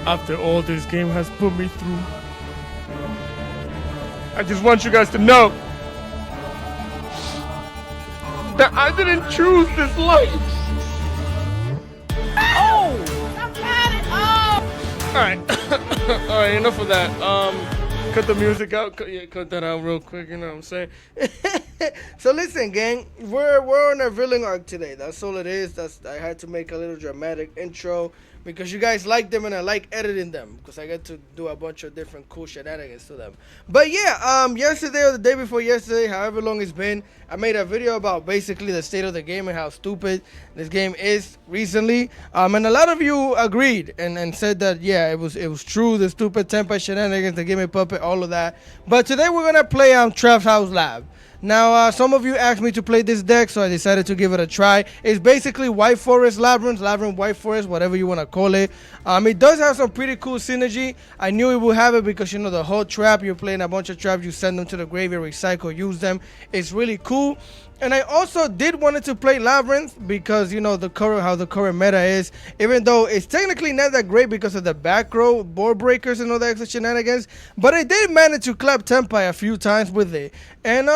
After all this game has put me through, I just want you guys to know that I didn't choose this life. Oh! I'm at it! Oh! Alright, enough of that. Cut the music out. Cut that out real quick, you know what I'm saying? So listen, gang, we're on a villain arc today. That's all it is. I had to make a little dramatic intro because you guys like them and I like editing them because I get to do a bunch of different cool shenanigans to them. But yeah, yesterday or the day before yesterday, however long it's been, I made a video about basically the state of the game and how stupid this game is recently. And a lot of you agreed and said that yeah, it was true, the stupid tempo shenanigans, the gimme puppet, all of that. But today we're gonna play Trap's House Lab. Now, some of you asked me to play this deck, so I decided to give it a try. It's basically White Forest Labyrinth, White Forest, whatever you want to call it. It does have some pretty cool synergy. I knew it would have it because, you know, the whole trap, you're playing a bunch of traps, you send them to the graveyard, recycle, use them. It's really cool. And I also did wanted to play Labyrinth because, you know, how the current meta is. Even though it's technically not that great because of the back row, board breakers and all that extra shenanigans. But I did manage to clap Tempai a few times with it. And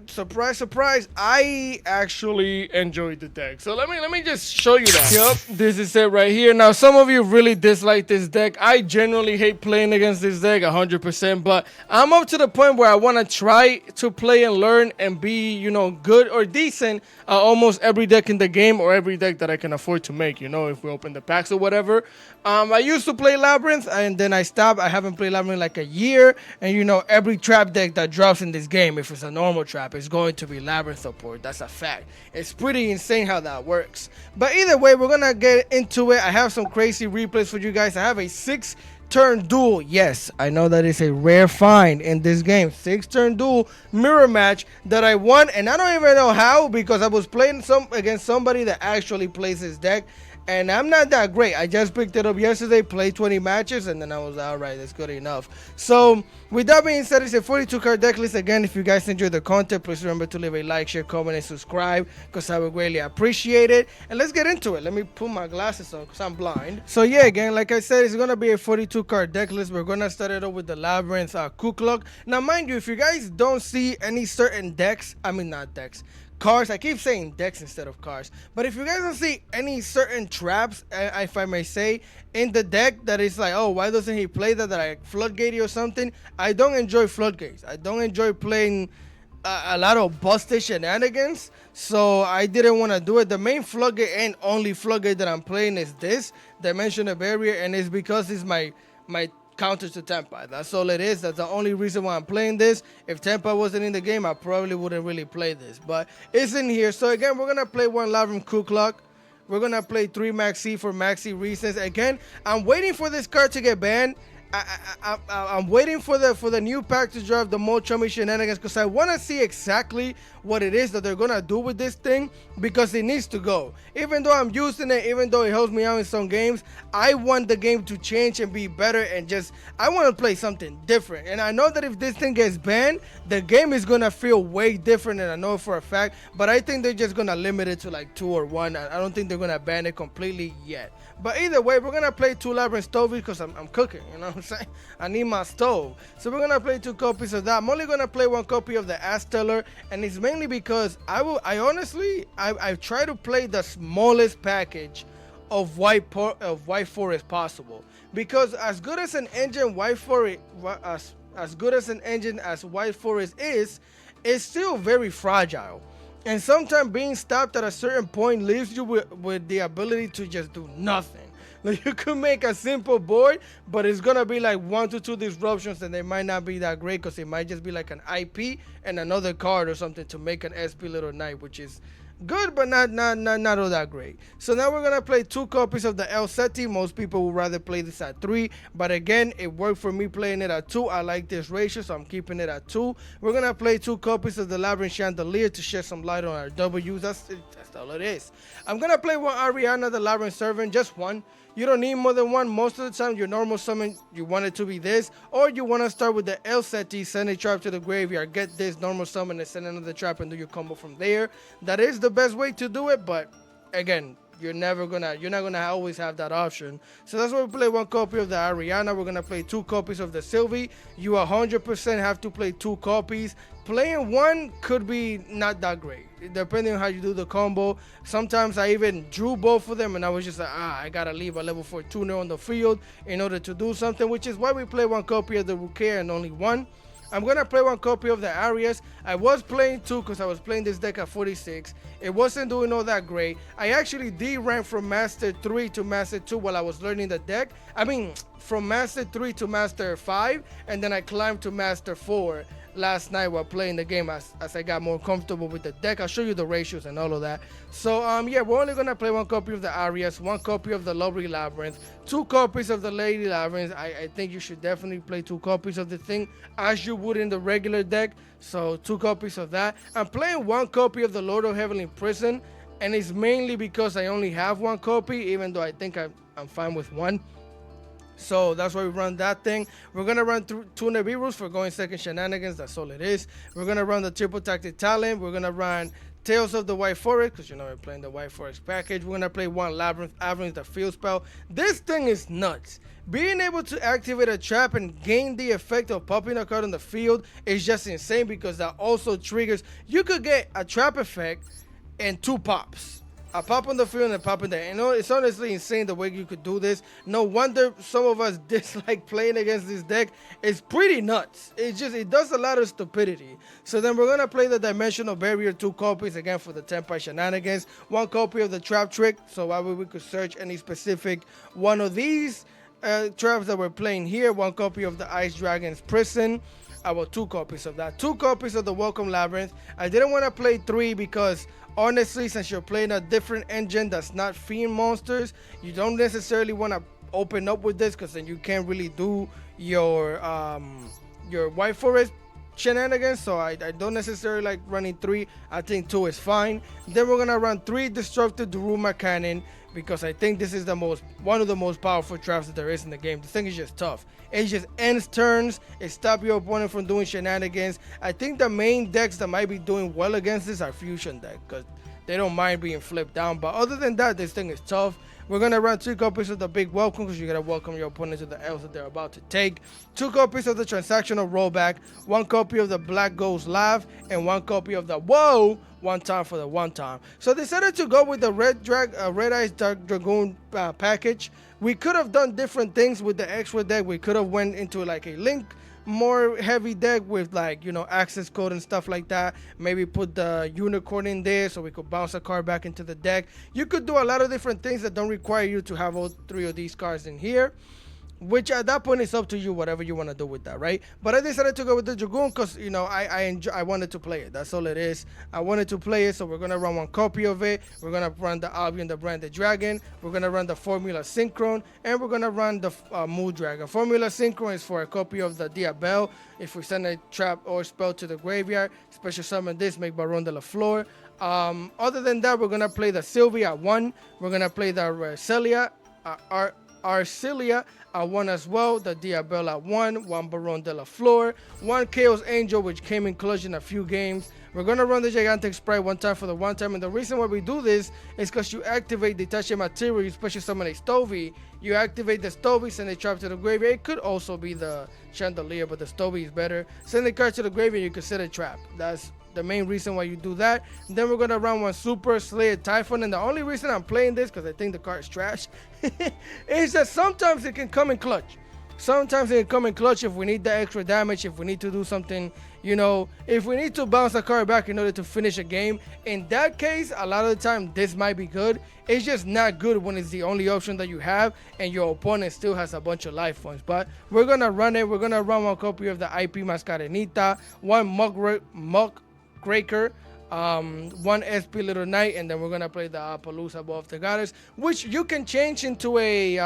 surprise, surprise, I actually enjoyed the deck. So let me just show you that. Yup, this is it right here. Now, some of you really dislike this deck. I generally hate playing against this deck 100%. But I'm up to the point where I want to try to play and learn and be, you know, good or decent almost every deck in the game or every deck that I can afford to make, you know, if we open the packs or whatever. I used to play Labyrinth and then I stopped. I haven't played Labyrinth in like a year, and you know, every trap deck that drops in this game, if it's a normal trap, is going to be Labyrinth support. That's a fact. It's pretty insane how that works. But either way, we're gonna get into it. I have some crazy replays for you guys. I have a 6-turn duel. Yes, I know that is a rare find in this game. 6-turn duel mirror match that I won, and I don't even know how because I was playing against somebody that actually plays this deck. And I'm not that great. I just picked it up yesterday, played 20 matches, and then I was all right, that's good enough. So with that being said, it's a 42 card deck list. Again, if you guys enjoyed the content, please remember to leave a like, share, comment, and subscribe because I would greatly appreciate it. And let's get into it. Let me put my glasses on because I'm blind. So yeah, again, like I said, it's going to be a 42 card deck list. We're going to start it off with the Labyrinth Kukluk. Now, mind you, if you guys don't see any certain decks, I mean not decks, cars, I keep saying decks instead of cars, but if you guys don't see any certain traps, if I may say, in the deck that is like, oh, why doesn't he play that I floodgate or something, I don't enjoy floodgates. I don't enjoy playing a lot of busted shenanigans, so I didn't want to do it. The main floodgate and only floodgate that I'm playing is this Dimensional Barrier, and it's because it's my counter to Tempai. That's all it is. That's the only reason why I'm playing this. If Tempai wasn't in the game, I probably wouldn't really play this, but it's in here. So again, we're gonna play one Labyrinth Kukluk. We're gonna play 3 Maxi for Maxi reasons. Again, I'm waiting for this card to get banned. I'm waiting for the new pack to drop, the more chummy shenanigans, because I want to see exactly what it is that they're gonna do with this thing, because it needs to go. Even though I'm using it, even though it helps me out in some games, I want the game to change and be better, and just I want to play something different. And I know that if this thing gets banned, the game is gonna feel way different, and I know for a fact. But I think they're just gonna limit it to like 2 or 1. I don't think they're gonna ban it completely yet. But either way, we're gonna play 2 Labyrinth Stovies because I'm cooking, you know what I'm saying? I need my stove. So we're gonna play 2 copies of that. I'm only gonna play 1 copy of the Asteller, and it's mainly because I honestly try to play the smallest package of White Forest possible. Because as good as an engine White Forest as good as an engine as White Forest is, it's still very fragile. And sometimes being stopped at a certain point leaves you with the ability to just do nothing. Like, you could make a simple board, but it's gonna be like 1 to 2 disruptions, and they might not be that great because it might just be like an IP and another card or something to make an SP Little Knight, which is good, but not all that great. So now we're gonna play 2 copies of the El Seti. Most people would rather play this at 3, but again, it worked for me playing it at 2. I like this ratio, so I'm keeping it at 2. We're gonna play 2 copies of the Labyrinth Chandelier to shed some light on our W's. That's all it is. I'm gonna play 1 Ariana, the Labyrinth Servant, just 1. You don't need more than 1. Most of the time, your normal summon, you want it to be this, or you want to start with the El Seti, send a trap to the graveyard, get this normal summon, and send another trap and do your combo from there. That is the best way to do it, but again, you're not gonna always have that option. So that's why we play one copy of the Ariana. We're gonna play 2 copies of the Sylvie. You 100% have to play 2 copies. Playing one could be not that great, depending on how you do the combo. Sometimes I even drew both of them, and I was just like, I gotta leave a level 4 tuner on the field in order to do something, which is why we play one copy of the Rukia and only one. I'm gonna play one copy of the Arias. I was playing 2 because I was playing this deck at 46. It wasn't doing all that great. I actually D-ranked from Master 3 to Master 2 while I was learning the deck. I mean, from Master 3 to Master 5, and then I climbed to Master 4 last night while playing the game as I got more comfortable with the deck. I'll show you the ratios and all of that. So yeah, we're only gonna play one copy of the Arias, one copy of the Lovely Labyrinth, 2 copies of the Lady Labyrinth. I think you should definitely play 2 copies of the thing as you would in the regular deck. So 2 copies of that. I'm playing 1 copy of the Lord of Heavenly Prison, and it's mainly because I only have 1 copy, even though I think I'm fine with 1. So that's why we run that thing. We're going to run 2 Nibiru's for going second shenanigans. That's all it is. We're going to run the triple tactic talent. We're going to run Tales of the White Forest, because we're playing the White Forest package. We're going to play 1 Labyrinth Avalanche, the field spell. This thing is nuts. Being able to activate a trap and gain the effect of popping a card on the field is just insane, because that also triggers. You could get a trap effect and 2 pops. A pop on the field and a pop in there. It's honestly insane the way you could do this. No wonder some of us dislike playing against this deck. It's pretty nuts. It does a lot of stupidity. So then we're going to play the Dimensional Barrier, 2 copies again for the Tenpai Shenanigans. 1 copy of the Trap Trick, so that way we could search any specific one of these traps that we're playing here. 1 copy of the Ice Dragon's Prison. 2 copies of that. 2 copies of the Welcome Labyrinth. I didn't want to play 3 because honestly, since you're playing a different engine that's not Fiend monsters, you don't necessarily want to open up with this, because then you can't really do your White Forest shenanigans. So I don't necessarily like running 3. I think 2 is fine. Then we're gonna run 3 Destructive Daruma Cannon, because I think this is one of the most powerful traps that there is in the game. This thing is just tough. It just ends turns. It stops your opponent from doing shenanigans. I think the main decks that might be doing well against this are Fusion deck, because they don't mind being flipped down. But other than that, this thing is tough. We're going to run 2 copies of the Big Welcome, because you got to welcome your opponent to the L's that they're about to take. 2 copies of the Transactional Rollback. 1 copy of the Black Ghost Laugh. And 1 copy of the Whoa! 1 time for the 1 time. So I decided to go with the Red Eyes Dark Dragoon package. We could have done different things with the extra deck. We could have went into like a Link more heavy deck with access code and stuff like that. Maybe put the unicorn in there so we could bounce a card back into the deck. You could do a lot of different things that don't require you to have all 3 of these cards in here, which at that point is up to you, whatever you want to do with that, right? But I decided to go with the Dragoon because I wanted to play it. That's all it is. I wanted to play it, so we're gonna run 1 copy of it. We're gonna run the Albion, the Branded Dragon. We're gonna run the Formula Synchron, and we're gonna run the Moon Dragon. Formula Synchron is for a copy of the Diabel. If we send a trap or spell to the graveyard, special summon this, make Baron de la Flor. Other than that, we're gonna play the Sylvia at 1. We're gonna play the Arcelia at 1 as well, the Diabel at 1, 1 Baron de la Flor, 1 Chaos Angel, which came in clutch in a few games. We're going to run the Gigantic Sprite 1 time for the 1 time, and the reason why we do this is because you activate Detaching Material, you special summon a Stovey, you activate the Stovey, send a trap to the graveyard. It could also be the Chandelier, but the Stovey is better. Send the card to the graveyard, you can set a trap. That's the main reason why you do that. And then we're gonna run 1 Super Slayer Typhon, and the only reason I'm playing this, because I think the card is trash, is that sometimes it can come in clutch. Sometimes it can come in clutch if we need the extra damage, if we need to do something, if we need to bounce a card back in order to finish a game. In that case, a lot of the time this might be good. It's just not good when it's the only option that you have and your opponent still has a bunch of life points. But we're gonna run it. We're gonna run 1 copy of the IP Mascarenita, 1 Muck Craker, 1 SP Little Knight, and then we're gonna play the Appaloosa Above the Goddess, which you can change into a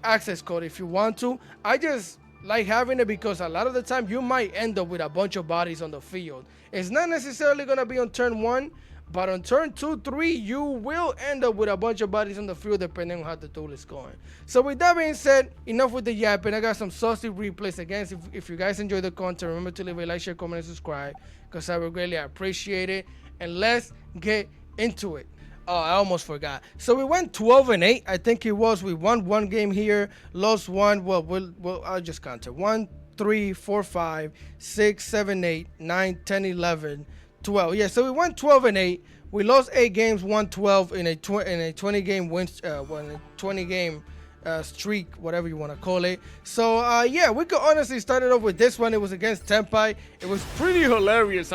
access code if you want to. I just like having it because a lot of the time you might end up with a bunch of bodies on the field. It's not necessarily gonna be on turn 1, but on turn 2, 3, you will end up with a bunch of bodies on the field depending on how the duel is going. So with that being said, enough with the yapping. I got some saucy replays again. If you guys enjoy the content, remember to leave a like, share, comment, and subscribe, because I would greatly appreciate it. And let's get into it. Oh, I almost forgot. So we went 12-8. I think it was. We won one game here, lost one. Well, I'll just count it. 1, 3, 4, 5, 6, 7, 8, 9, 10, 11, 12. Yeah, so we went 12-8. We lost 8 games, won 12 in a 20 game win, 20 game streak, whatever you want to call it. So yeah, we could honestly start it off with this one. It was against Tempai. It was pretty hilarious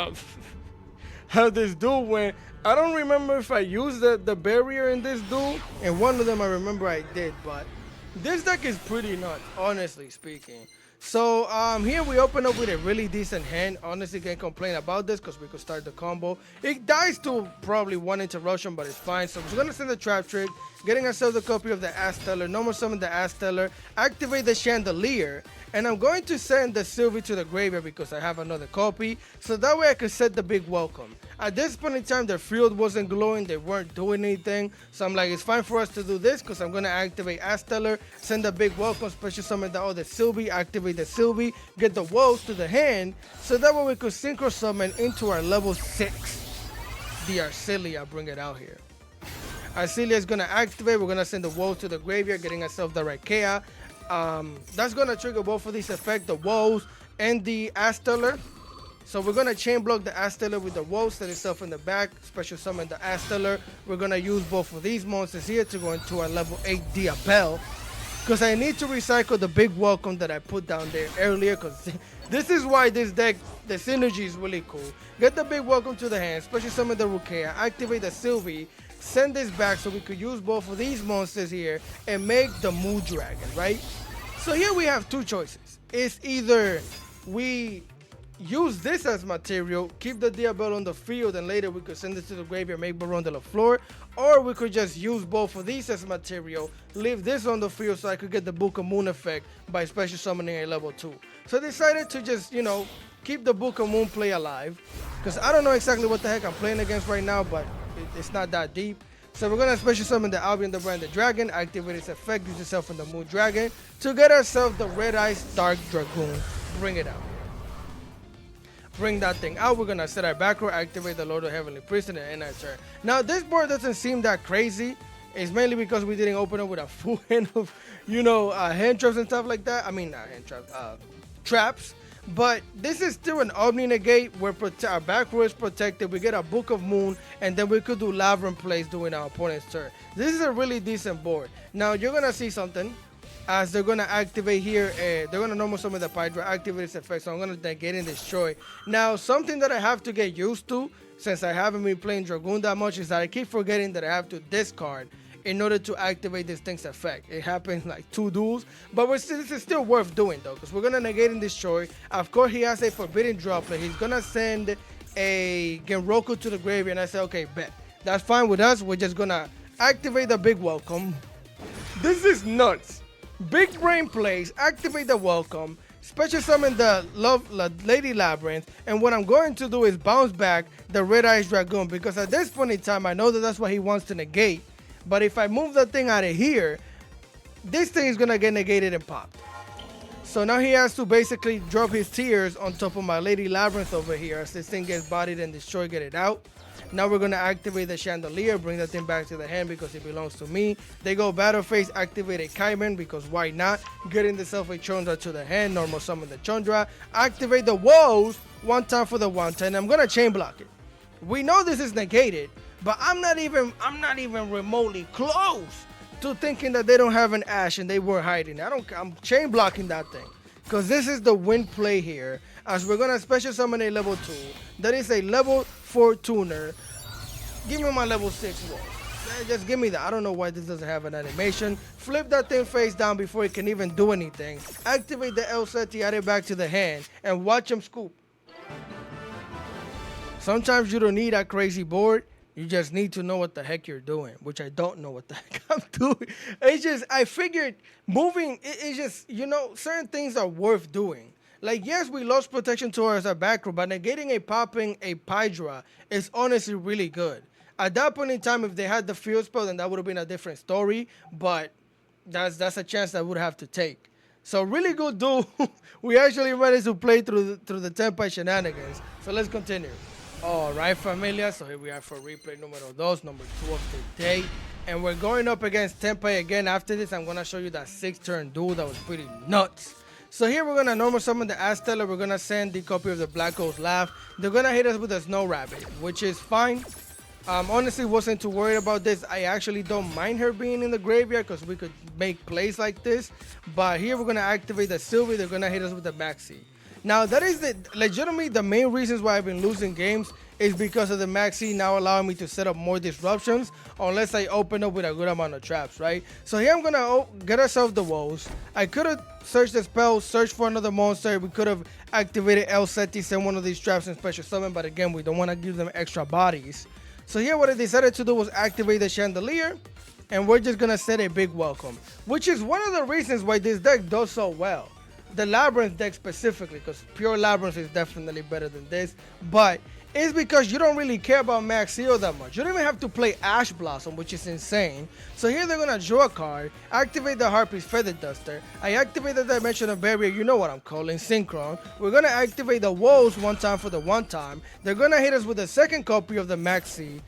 how this duel went. I don't remember if I used the barrier in this duel, and one of them I remember I did, but this deck is pretty nuts, honestly speaking. So here we open up with a really decent hand. Honestly, can't complain about this because we could start the combo. It dies to probably one interruption, but it's fine. So we're gonna send the trap trick, getting ourselves a copy of the Asteller, normal summon the Asteller, activate the Chandelier, and I'm going to send the Sylvie to the graveyard because I have another copy, so that way I could set the big welcome. At this point in time, their field wasn't glowing, they weren't doing anything, so I'm like, it's fine for us to do this because I'm going to activate Asteller, send the big welcome, special summon the other Sylvie, activate the Sylvie, get the Woes to the hand, so that way we could synchro summon into our level 6, the Arcelia, bring it out here. Arcelia is going to activate, we're going to send the Woes to the graveyard, getting ourselves the Raikea. That's going to trigger both of these effects, the Woes and the Asteller. So we're going to chain block the Asteller with the Woes, set itself in the back, special summon the Asteller. We're going to use both of these monsters here to go into our level 8 Diabell. Because I need to recycle the big welcome that I put down there earlier, because this is why this deck, the synergy is really cool. Get the big welcome to the hand, special summon the Rukia, activate the Sylvie, send this back so we could use both of these monsters here and make the Moon Dragon, right? So here we have two choices. It's either we use this as material, keep the Diabell on the field, and later we could send it to the graveyard, make Baron de la Flor, or we could just use both of these as material, leave this on the field so I could get the Book of Moon effect by special summoning a level 2. So I decided to just, you know, keep the Book of Moon play alive, because I don't know exactly what the heck I'm playing against right now, but it's not that deep. So we're gonna special summon the Albion, the Brand, the Dragon, activate its effect, use yourself in the Moon Dragon to get ourselves the Red Eyes Dark Dragoon. Bring it out. Bring that thing out. We're gonna set our back row, activate the Lord of Heavenly Priest, and end our turn. Now this board doesn't seem that crazy. It's mainly because we didn't open up with a full hand of, you know, hand traps and stuff like that. I mean, not hand traps, traps. But this is still an Omni Negate where our back row is protected. We get a Book of Moon, and then we could do Labyrinth plays during our opponent's turn. This is a really decent board. Now you're gonna see something. As they're going to activate here, they're going to normal summon the Hydra, activate its effect, so I'm going to negate and destroy. Now, something that I have to get used to, since I haven't been playing Dragoon that much, is that I keep forgetting that I have to discard in order to activate this thing's effect. It happens like 2 duels, but this is still worth doing, though, because we're going to negate and destroy. Of course, he has a Forbidden Droplet. He's going to send a Genroku to the graveyard, and I say, okay, bet. That's fine with us. We're just going to activate the big welcome. This is nuts. Big brain plays, activate the welcome, special summon the Lady Labyrinth, and what I'm going to do is bounce back the Red Eyes Dragoon, because at this point in time I know that that's what he wants to negate, but if I move that thing out of here, this thing is gonna get negated and popped. So now he has to basically drop his tears on top of my Lady Labyrinth over here as this thing gets bodied and destroyed, get it out. Now we're going to activate the Chandelier, bring that thing back to the hand because it belongs to me. They go Battle Phase, activate a Kaiman because why not? Getting the Selfie Chandra to the hand, normal summon the Chandra. Activate the Woes, one time for the 1-10. I'm going to chain block it. We know this is negated, but I'm not even remotely close to thinking that they don't have an Ash and they were hiding. I'm chain blocking that thing. Because this is the win play here, as we're going to special summon a level 2. That is a level 4 tuner. Give me my level 6 wall. Just give me that. I don't know why this doesn't have an animation. Flip that thing face down before it can even do anything. Activate the El Seti, add it back to the hand, and watch him scoop. Sometimes you don't need a crazy board. You just need to know what the heck you're doing, which I don't know what the heck I'm doing. It's just, I figured moving, it's just, you know, certain things are worth doing. Like, yes, we lost protection towards our back row, but negating a popping a Hydra is honestly really good. At that point in time, if they had the field spell, then that would have been a different story, but that's a chance that I would have to take. So really good duel. We actually managed to play through the Tempai shenanigans. So let's continue. Alright, familia, so here we are for replay numero 2, number 2 of the day. And we're going up against Tempe again. After this, I'm going to show you that 6-turn duel that was pretty nuts. So here we're going to normal summon the Aztella. We're going to send the copy of the Black Ghost Laugh. They're going to hit us with a Snow Rabbit, which is fine. Honestly, wasn't too worried about this. I actually don't mind her being in the graveyard because we could make plays like this. But here we're going to activate the Sylvie. They're going to hit us with the Maxi. Now, that is legitimately the main reasons why I've been losing games is because of the Maxi now allowing me to set up more disruptions unless I open up with a good amount of traps, right? So here I'm going to get ourselves the woes. I could have searched the spell, searched for another monster. We could have activated El Seti, send one of these traps and special summon, but again, we don't want to give them extra bodies. So here what I decided to do was activate the Chandelier, and we're just going to set a big welcome, which is one of the reasons why this deck does so well. The Labyrinth deck specifically, because pure Labyrinth is definitely better than this, but it's because you don't really care about Max Heal that much. You don't even have to play Ash Blossom, which is insane. So here they're going to draw a card, activate the Harpy's Feather Duster. I activate the Dimensional Barrier, you know what I'm calling, Synchron. We're going to activate the Woes one time for the one time. They're going to hit us with a second copy of the Maxi.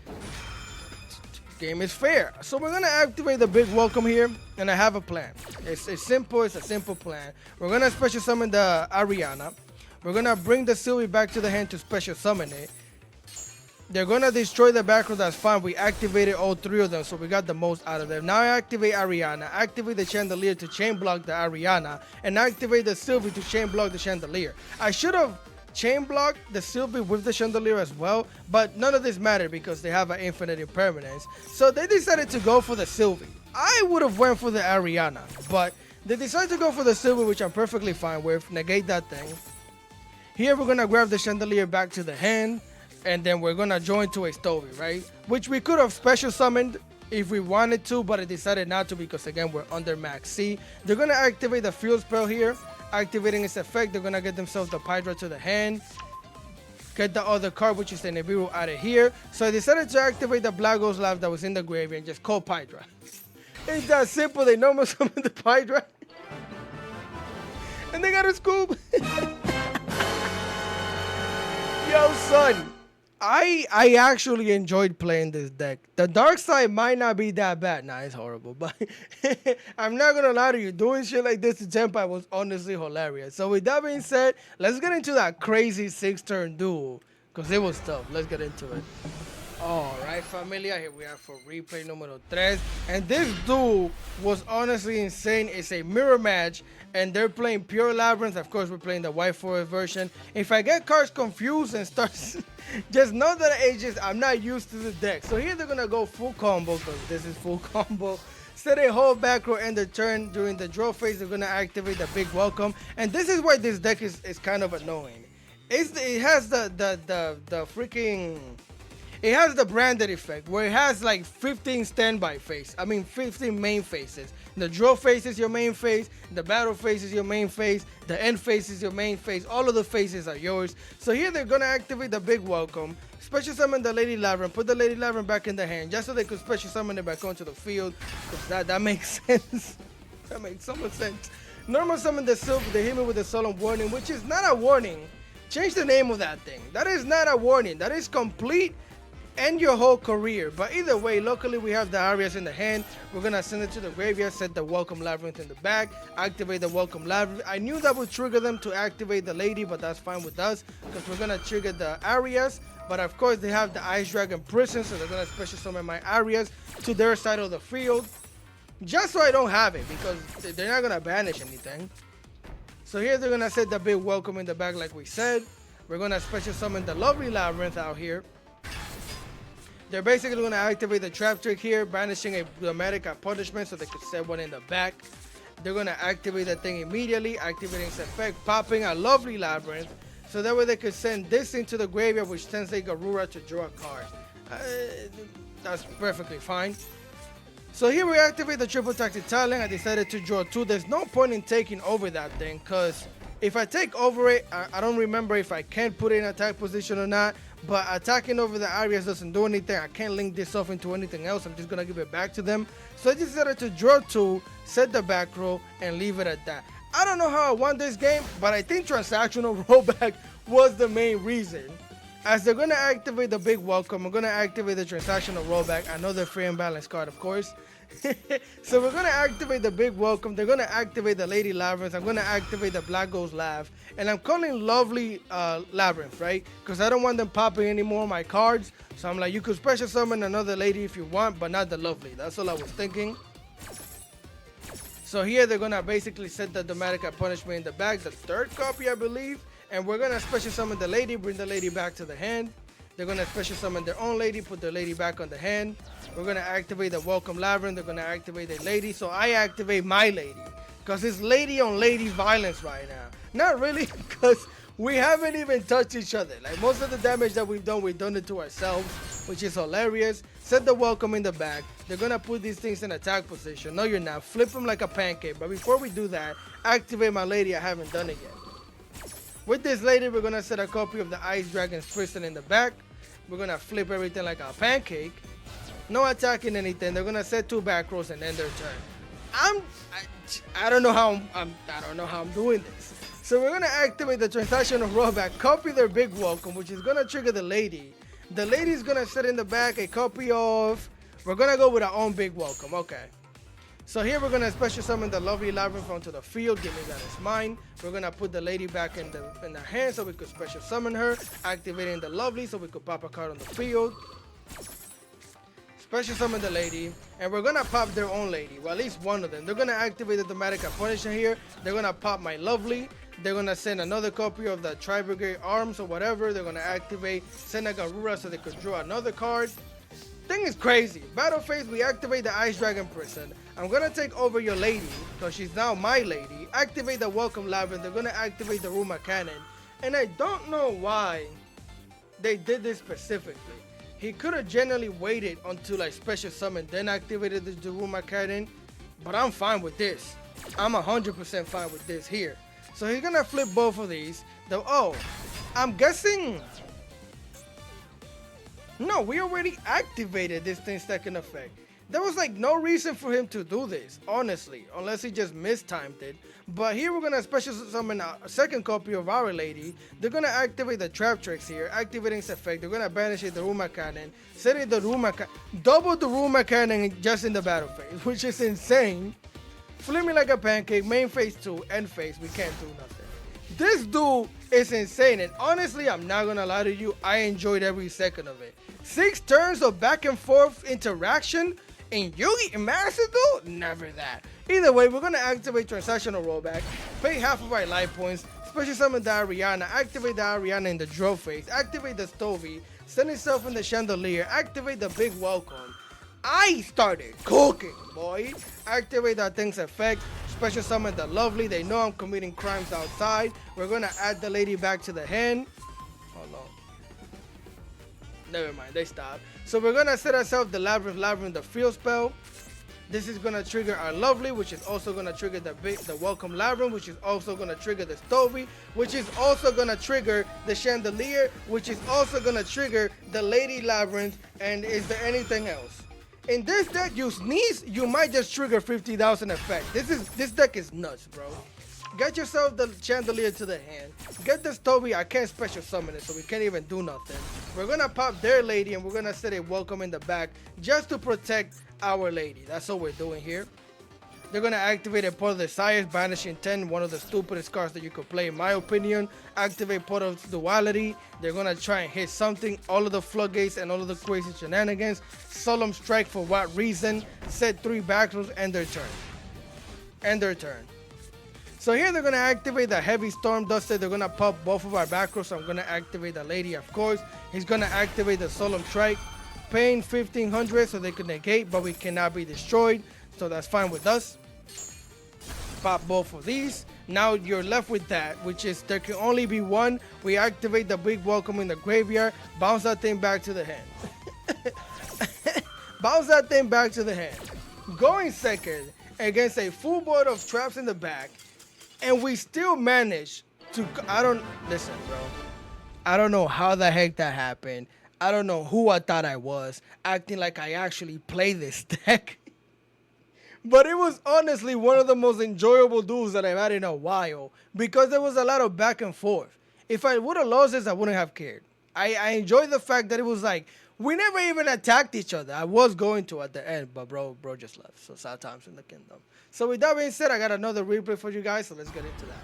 Game is fair. So we're going to activate the big welcome here, and I have a plan. It's simple. It's a simple plan. We're going to special summon the Ariana. We're going to bring the Sylvie back to the hand to special summon it. They're going to destroy the back row. That's fine. We activated all three of them, so we got the most out of them. Now I activate Ariana, activate the Chandelier to chain block the Ariana, and activate the Sylvie to chain block the Chandelier. I should have chain blocked the Sylvie with the Chandelier as well, but none of this mattered because they have an infinite impermanence. So they decided to go for the Sylvie. I would have went for the Ariana, but they decided to go for the Sylvie, which I'm perfectly fine with. Negate that thing. Here we're going to grab the Chandelier back to the hand, and then we're going to join to a Stovey, right? Which we could have special summoned if we wanted to, but I decided not to because, again, we're under Max C. They're going to activate the Field Spell here. Activating its effect, they're going to get themselves the Pydra to the hand. Get the other card, which is the Nibiru, out of here. So I decided to activate the Black Ghost Laugh that was in the graveyard and just call Pydra. It's that simple. They normal summon the Pydra. And they got a scoop. Yo, son, I actually enjoyed playing this deck. The dark side might not be that bad. Nah, it's horrible, but I'm not gonna lie to you. Doing shit like this to Tempai was honestly hilarious. So with that being said, let's get into that crazy 6-turn duel, because it was tough. Let's get into it. Alright, familia, here we are for replay numero 3. And this duel was honestly insane. It's a mirror match, and they're playing pure Labyrinth. Of course, we're playing the White Forest version. If I get cards confused and start, just know that I'm not used to the deck. So here they're going to go full combo, because this is full combo. Set a whole back row end the turn. During the draw phase, they're going to activate the big welcome. And this is why this deck is kind of annoying. It has the freaking... It has the branded effect where it has like 15 standby phase. 15 main phases. The draw phase is your main phase. The battle phase is your main phase. The end phase is your main phase. All of the phases are yours. So here they're going to activate the big welcome. Special summon the Lady Labyrinth. Put the Lady Labyrinth back in the hand just so they could special summon it back onto the field. That makes sense. That makes so much sense. Normal summon the Sylvie. They hit me with a solemn warning, which is not a warning. Change the name of that thing. That is not a warning. That is complete. End your whole career. But either way, luckily we have the Arias in the hand. We're gonna send it to the graveyard, set the Welcome Labyrinth in the back, activate the Welcome Labyrinth. I knew that would trigger them to activate the Lady, but that's fine with us because we're gonna trigger the Arias. But of course they have the Ice Dragon Prison, so they're gonna special summon my Arias to their side of the field, just so I don't have it, because they're not gonna banish anything. So here they're gonna set the big welcome in the back like we said. We're gonna special summon the lovely Labyrinth out here. They're basically going to activate the trap trick here, banishing a dramatic punishment so they could set one in the back. They're going to activate that thing immediately, activating its effect, popping a lovely Labyrinth, so that way they could send this into the graveyard, which sends a Garura to draw a card. That's perfectly fine. So here we activate the triple tactic talent. I decided to draw 2. There's no point in taking over that thing, because if I take over it, I don't remember if I can put it in attack position or not. But attacking over the Arias doesn't do anything. I can't link this off into anything else. I'm just going to give it back to them. So I decided to draw 2, set the back row, and leave it at that. I don't know how I won this game, but I think transactional rollback was the main reason. As they're going to activate the big welcome, we're going to activate the transactional rollback. Another free and balanced card, of course. So we're going to activate the big welcome. They're going to activate the Lady Labyrinth. I'm going to activate the Black Ghost Laugh. And I'm calling Lovely Labyrinth, right? Because I don't want them popping any more of my cards. So I'm like, you could special summon another lady if you want, but not the Lovely. That's all I was thinking. So here they're going to basically set the Dramatic Punishment in the back. The third copy, I believe. And we're going to special summon the lady, bring the lady back to the hand. They're going to special summon their own lady, put the lady back on the hand. We're going to activate the Welcome Labyrinth. They're going to activate the lady. So I activate my lady. Because it's lady on lady violence right now. Not really, because we haven't even touched each other. Like most of the damage that we've done it to ourselves, which is hilarious. Set the welcome in the back. They're going to put these things in attack position. No, you're not. Flip them like a pancake. But before we do that, activate my lady. I haven't done it yet. With this lady, we're going to set a copy of the Ice Dragon's Prison in the back. We're going to flip everything like a pancake. No attacking anything. They're going to set 2 back rows and end their turn. I don't know how I'm doing this. So we're going to activate the transactional rollback, copy their big welcome, which is going to trigger the lady. The lady is going to set in the back a copy of... We're going to go with our own big welcome. Okay. So here we're going to special summon the Lovely Labyrinth onto the field, giving that as mine. We're going to put the lady back in the hand so we could special summon her, activating the Lovely so we could pop a card on the field. Special summon the lady, and we're going to pop their own lady, well at least one of them. They're going to activate the Dramatic Punishment here. They're going to pop my Lovely. They're going to send another copy of the Tri-Brigade Arms or whatever. They're going to activate Senagarura so they could draw another card. Thing is crazy. Battle phase, we activate the Ice Dragon Prison. I'm gonna take over your lady, because she's now my lady. Activate the Welcome Labyrinth. They're gonna activate the Ruma Cannon. And I don't know why they did this specifically. He could have generally waited until I special summoned, then activated the Ruma Cannon. But I'm fine with this. I'm 100% fine with this here. So he's gonna flip both of these. I'm guessing... No, we already activated this thing's second effect. There was like no reason for him to do this, honestly, unless he just mistimed it. But here we're gonna special summon a second copy of our lady. They're gonna activate the Trap Tricks here, activating its effect. They're gonna banish the Ruma Cannon, setting the Ruma Cannon, double the Ruma Cannon just in the battle phase, which is insane. Flip me like a pancake, main phase 2, end phase, we can't do nothing. This dude is insane, and honestly, I'm not gonna lie to you, I enjoyed every second of it. 6 turns of back and forth interaction in Yugi and MASTER-DUEL? Never that. Either way, we're gonna activate transactional rollback, pay half of our life points, special summon the Ariana, activate the Ariana in the draw phase, activate the Stovey, send itself in the Chandelier, activate the big welcome. I started cooking, boy. Activate that thing's effect, special summon the Lovely. They know I'm committing crimes outside. We're gonna add the lady back to the hand. Hold on. Never mind, they stopped. So we're gonna set ourselves the Labyrinth, the field spell. This is gonna trigger our Lovely, which is also gonna trigger the Welcome Labyrinth, which is also gonna trigger the Stovey, which is also gonna trigger the Chandelier, which is also gonna trigger the Lady Labyrinth. And is there anything else? In this deck, you sneeze, you might just trigger 50,000 effect. This deck is nuts, bro. Get yourself the Chandelier to the hand. Get the Stovey. I can't special summon it, so we can't even do nothing. We're gonna pop their lady, and we're gonna set a welcome in the back just to protect our lady. That's what we're doing here. They're gonna activate a Portal of Desires, banishing 10, one of the stupidest cards that you could play in my opinion. Activate Portal of Duality. They're gonna try and hit something, all of the floodgates and all of the crazy shenanigans. Solemn Strike, for what reason? Set 3 back rows, end their turn. End their turn. So here they're gonna activate the Heavy Storm Duster. They're gonna pop both of our back rows. So I'm gonna activate the lady, of course. He's gonna activate the Solemn Strike, paying 1,500 so they can negate, but we cannot be destroyed. So that's fine with us. Pop both of these. Now you're left with that, which is there can only be one. We activate the big welcome in the graveyard. Bounce that thing back to the hand. Bounce that thing back to the hand. Going second against a full board of traps in the back. And we still manage to... Listen, bro. I don't know how the heck that happened. I don't know who I thought I was, acting like I actually play this deck. But it was honestly one of the most enjoyable duels that I've had in a while, because there was a lot of back and forth. If I would have lost this, I wouldn't have cared. I enjoy the fact that it was like we never even attacked each other. I was going to at the end, but bro just left. So sad times in the kingdom. So with that being said, I got another replay for you guys. So let's get into that.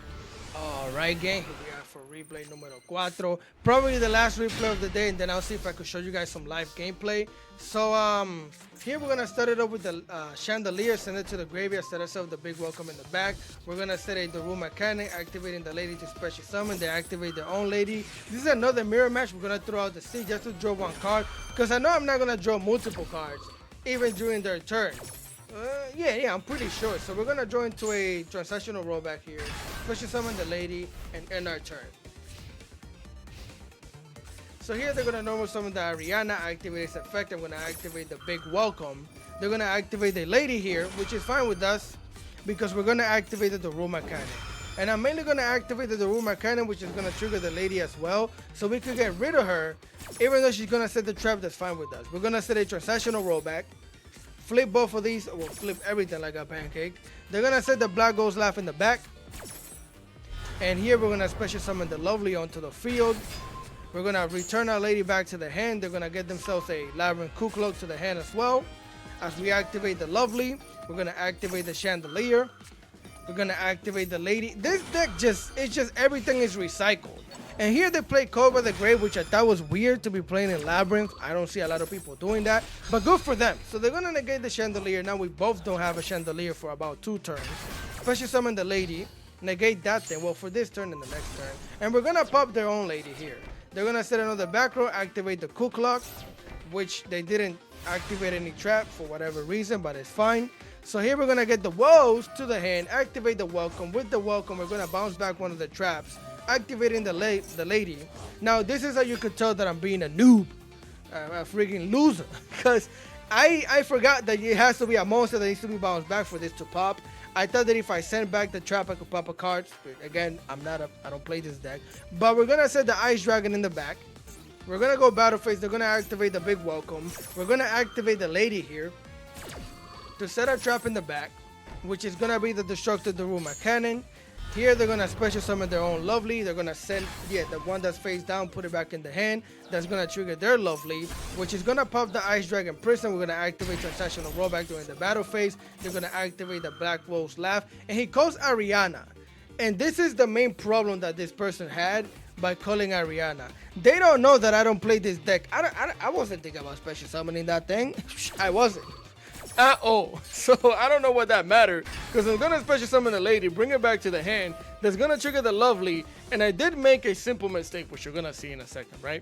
All right, gang. Here we are for replay numero 4. Probably the last replay of the day, and then I'll see if I could show you guys some live gameplay. So here we're gonna start it up with the chandelier, send it to the graveyard, set ourselves the big welcome in the back. We're gonna set a Daru mechanic, activating the lady to special summon. They activate their own lady. This is another mirror match. We're gonna throw out the seed just to draw one card, because I know I'm not gonna draw multiple cards, even during their turn. Yeah, I'm pretty sure. So we're gonna draw into a transactional rollback here, special summon the lady, and end our turn. So here they're gonna normal summon the Ariana, activate its effect. I'm gonna activate the big welcome. They're gonna activate the lady here, which is fine with us, because we're gonna activate the Daru mechanic. And I'm mainly gonna activate the Daru mechanic, which is gonna trigger the lady as well, so we could get rid of her, even though she's gonna set the trap. That's fine with us. We're gonna set a transactional rollback. Flip both of these, or flip everything like a pancake. They're gonna set the Black Ghost Laugh in the back. And here we're gonna special summon the Lovely onto the field. We're gonna return our lady back to the hand. They're gonna get themselves a Labyrinth Ku Klux to the hand as well. As we activate the Lovely, we're gonna activate the Chandelier. We're gonna activate the lady. This deck it's just everything is recycled. And here they play Cobra the Grave, which I thought was weird to be playing in Labyrinth. I don't see a lot of people doing that, but good for them. So they're gonna negate the Chandelier. Now we both don't have a Chandelier for about 2 turns. Special summon the lady, negate that thing. Well, for this turn and the next turn. And we're gonna pop their own lady here. They're gonna set another back row, activate the Ku Klux, which they didn't activate any trap for whatever reason, but it's fine. So here we're gonna get the woes to the hand, activate the welcome. With the welcome, we're gonna bounce back one of the traps, activating the lady. Now this is how you could tell that I'm being a noob, a freaking loser, because I forgot that it has to be a monster that needs to be bounced back for this to pop. I thought that if I send back the trap, I could pop a card. But again, I don't play this deck. But we're gonna set the Ice Dragon in the back. We're gonna go battle phase. They're gonna activate the big welcome. We're gonna activate the lady here to set a trap in the back, which is gonna be the Destructive Daruma Cannon. Here they're gonna special summon their own Lovely. They're gonna send the one that's face down, put it back in the hand. That's gonna trigger their Lovely, which is gonna pop the Ice Dragon Prison. We're gonna activate Transactional Rollback during the battle phase. They're gonna activate the Black Wolf's Laugh, and he calls Ariana. And this is the main problem that this person had by calling Ariana. They don't know that I don't play this deck. I wasn't thinking about special summoning that thing. I wasn't at all. So I don't know what that mattered, because I'm gonna special summon the lady, bring it back to the hand. That's gonna trigger the Lovely, and I did make a simple mistake, which you're gonna see in a second, right?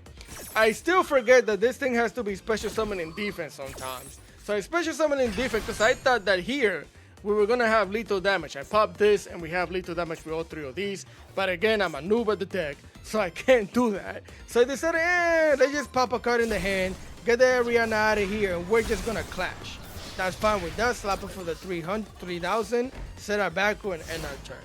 I still forget that this thing has to be special summon in defense sometimes. So I special summon in defense because I thought that here we were gonna have lethal damage. I popped this and we have lethal damage with all 3 of these, but again, I'm a noob at the deck, so I can't do that. So I decided, let's just pop a card in the hand, get the Ariana out of here, and we're just gonna clash. That's fine with us. Slap it for the 3,000, set our back row, and end our turn.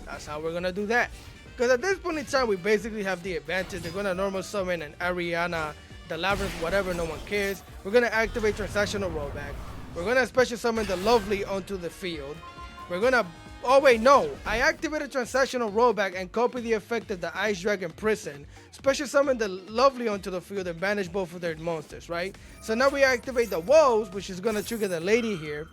That's how we're gonna do that. Because at this point in time, we basically have the advantage. They're gonna normal summon an Ariana, the Labyrinth, whatever, no one cares. We're gonna activate Transactional Rollback. We're gonna special summon the Lovely onto the field. We're gonna, oh wait, no. I activated Transactional Rollback and copy the effect of the Ice Dragon Prison. Special summon the Lovely onto the field and banish both of their monsters, right? So now we activate the Woes, which is gonna trigger the lady here.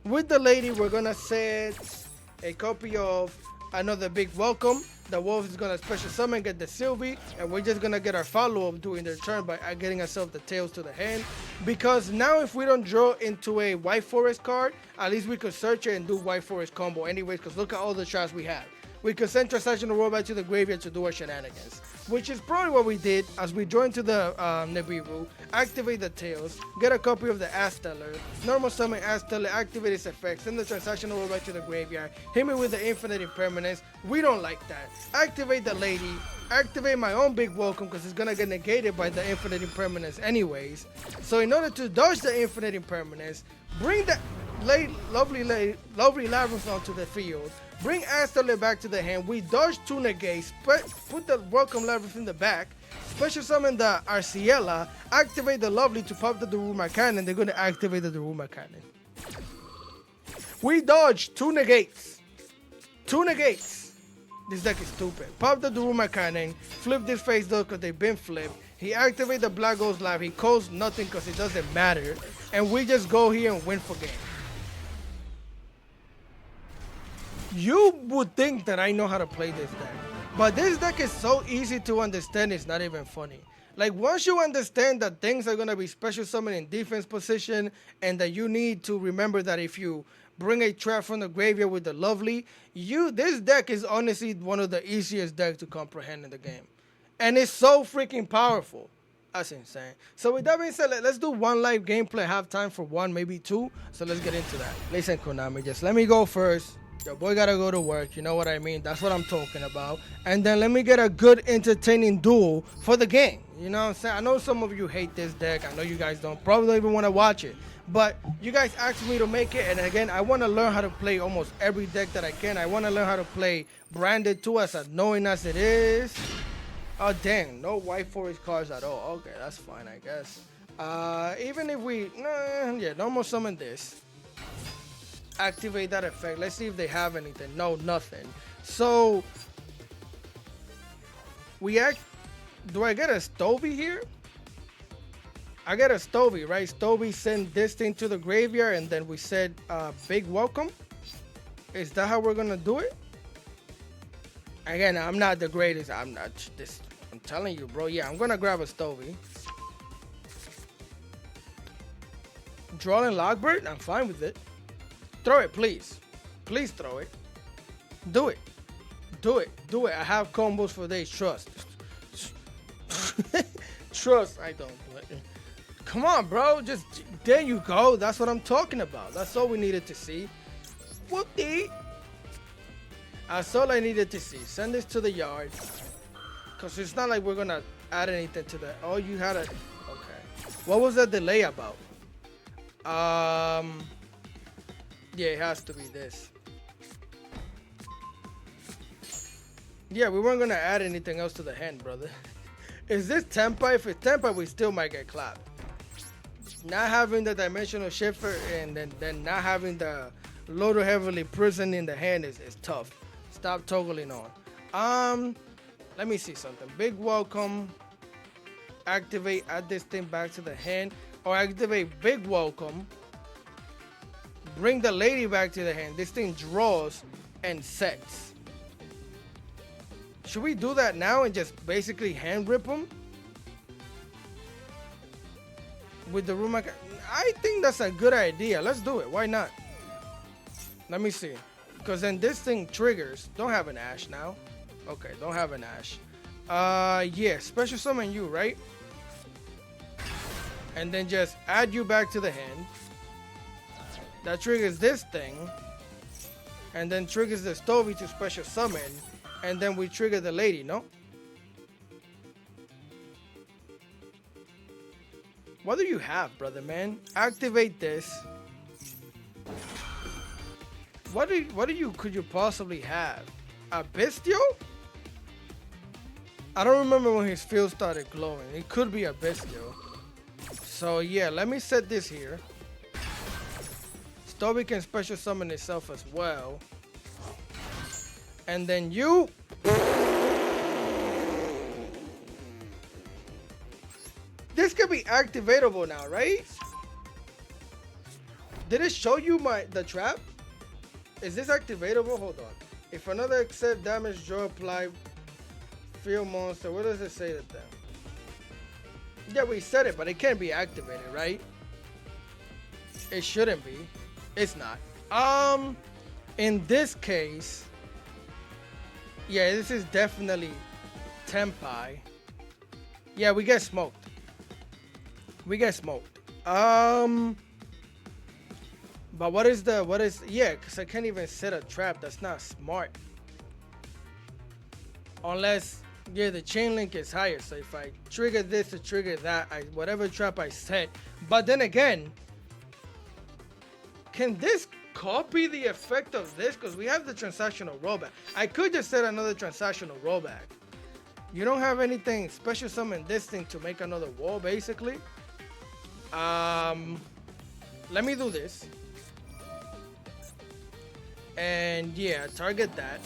With the lady, we're gonna set a copy of another big welcome. The Wolf is gonna special summon, get the Sylvie, and we're just gonna get our follow-up during their turn by getting ourselves the Tails to the hand. Because now if we don't draw into a White Forest card, at least we could search it and do White Forest combo anyways, because look at all the shots we have. We could send Transactional Rollback to the graveyard to do our shenanigans, which is probably what we did as we joined to the Nibiru, activate the Tails, get a copy of the Asteller, normal summon Asteller, activate its effects, send the Transactional Rollback to the graveyard, hit me with the Infinite Impermanence. We don't like that. Activate the lady, activate my own big welcome because it's gonna get negated by the Infinite Impermanence anyways. So in order to dodge the Infinite Impermanence, bring the lovely Labyrinth onto the field, bring Asteller back to the hand. We dodge 2 negates, put the welcome Labyrinth in the back, special summon the Arciela, activate the Lovely to pop the Daruma Cannon. They're going to activate the Daruma Cannon. We dodge 2 negates. 2 negates. This deck is stupid. Pop the Daruma Cannon, flip this face though because they've been flipped. He activates the Black Ghost Lab. He calls nothing because it doesn't matter. And we just go here and win for game. You would think that I know how to play this deck. But this deck is so easy to understand, it's not even funny. Like, once you understand that things are going to be special summon in defense position, and that you need to remember that if you bring a trap from the graveyard with the lovely, this deck is honestly one of the easiest decks to comprehend in the game. And it's so freaking powerful. That's insane. So with that being said, let's do one live gameplay. Have time for one, maybe two. So let's get into that. Listen, Konami, just let me go first. Your boy gotta go to work, you know what I mean? That's what I'm talking about. And then let me get a good, entertaining duel for the game. You know what I'm saying? I know some of you hate this deck. I know you guys probably don't even want to watch it. But you guys asked me to make it, and again, I want to learn how to play almost every deck that I can. I want to learn how to play Branded too, as annoying as it is. Oh, dang. No white forest cards at all. Okay, that's fine, I guess. Even if we... yeah, normal summon this. Activate that effect. Let's see if they have anything. No, nothing. So do I get a Stovey here? I get a Stovey, right? Stovey send this thing to the graveyard, and then we said big welcome. Is that how we're gonna do it? Again, I'm not the greatest. I'm telling you, bro. Yeah, I'm gonna grab a Stovey. Drawing Lockbird, I'm fine with it. Throw it, please. Please throw it. Do it. Do it. Do it. I have combos for days. Trust. Trust. I don't do it. Come on, bro. Just, there you go. That's what I'm talking about. That's all we needed to see. Whoopty. That's all I needed to see. Send this to the yard. Because it's not like we're going to add anything to that. Oh, you had a... Okay. What was the delay about? Yeah, it has to be this. Yeah, we weren't going to add anything else to the hand, brother. Is this Tempa? If it's Tempa, we still might get clapped. Not having the Dimensional Shifter and then not having the Loader Heavily Prison in the hand is tough. Stop toggling on. Let me see something. Big welcome. Activate, add this thing back to the hand. Or activate big welcome. Bring the lady back to the hand. This thing draws and sets. Should we do that now and just basically hand rip them? With the room, I think that's a good idea. Let's do it. Why not? Let me see. Because then this thing triggers. Don't have an Ash now. Okay, don't have an Ash. Yeah, special summon you, right? And then just add you back to the hand. That triggers this thing. And then triggers the Stovey to special summon. And then we trigger the lady, no? What do you have, brother, man? Activate this. What could you possibly have? A Bestial? I don't remember when his field started glowing. It could be a Bestial. So yeah, let me set this here. Stovey can special summon itself as well. And then you... This can be activatable now, right? Did it show you the trap? Is this activatable? Hold on. If another accept damage, draw, apply, field monster. What does it say to them? Yeah, we said it, but it can't be activated, right? It shouldn't be. It's not. In this case, yeah, this is definitely Tempai. Yeah, we get smoked. We get smoked. But yeah, because I can't even set a trap. That's not smart. Unless, yeah, the chain link is higher. So if I trigger this to trigger that, whatever trap I set. But then again, can this copy the effect of this? Because we have the transactional rollback. I could just set another transactional rollback. You don't have anything special summon this thing to make another wall, basically. Let me do this. And yeah, target that.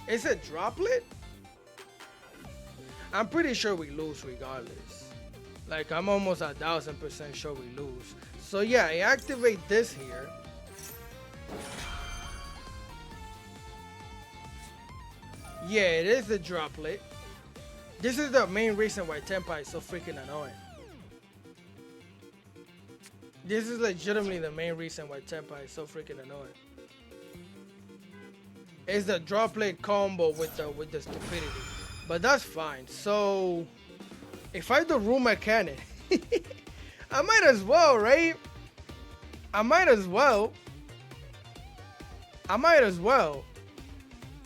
It's a droplet? I'm pretty sure we lose regardless. Like, I'm almost 1,000% sure we lose. So yeah, I activate this here. Yeah, it is a droplet. This is the main reason why Tenpai is so freaking annoying. This is legitimately the main reason why Tenpai is so freaking annoying. It's the droplet combo with the stupidity. But that's fine. So if I do Ruma Cannon, I might as well, right? I might as well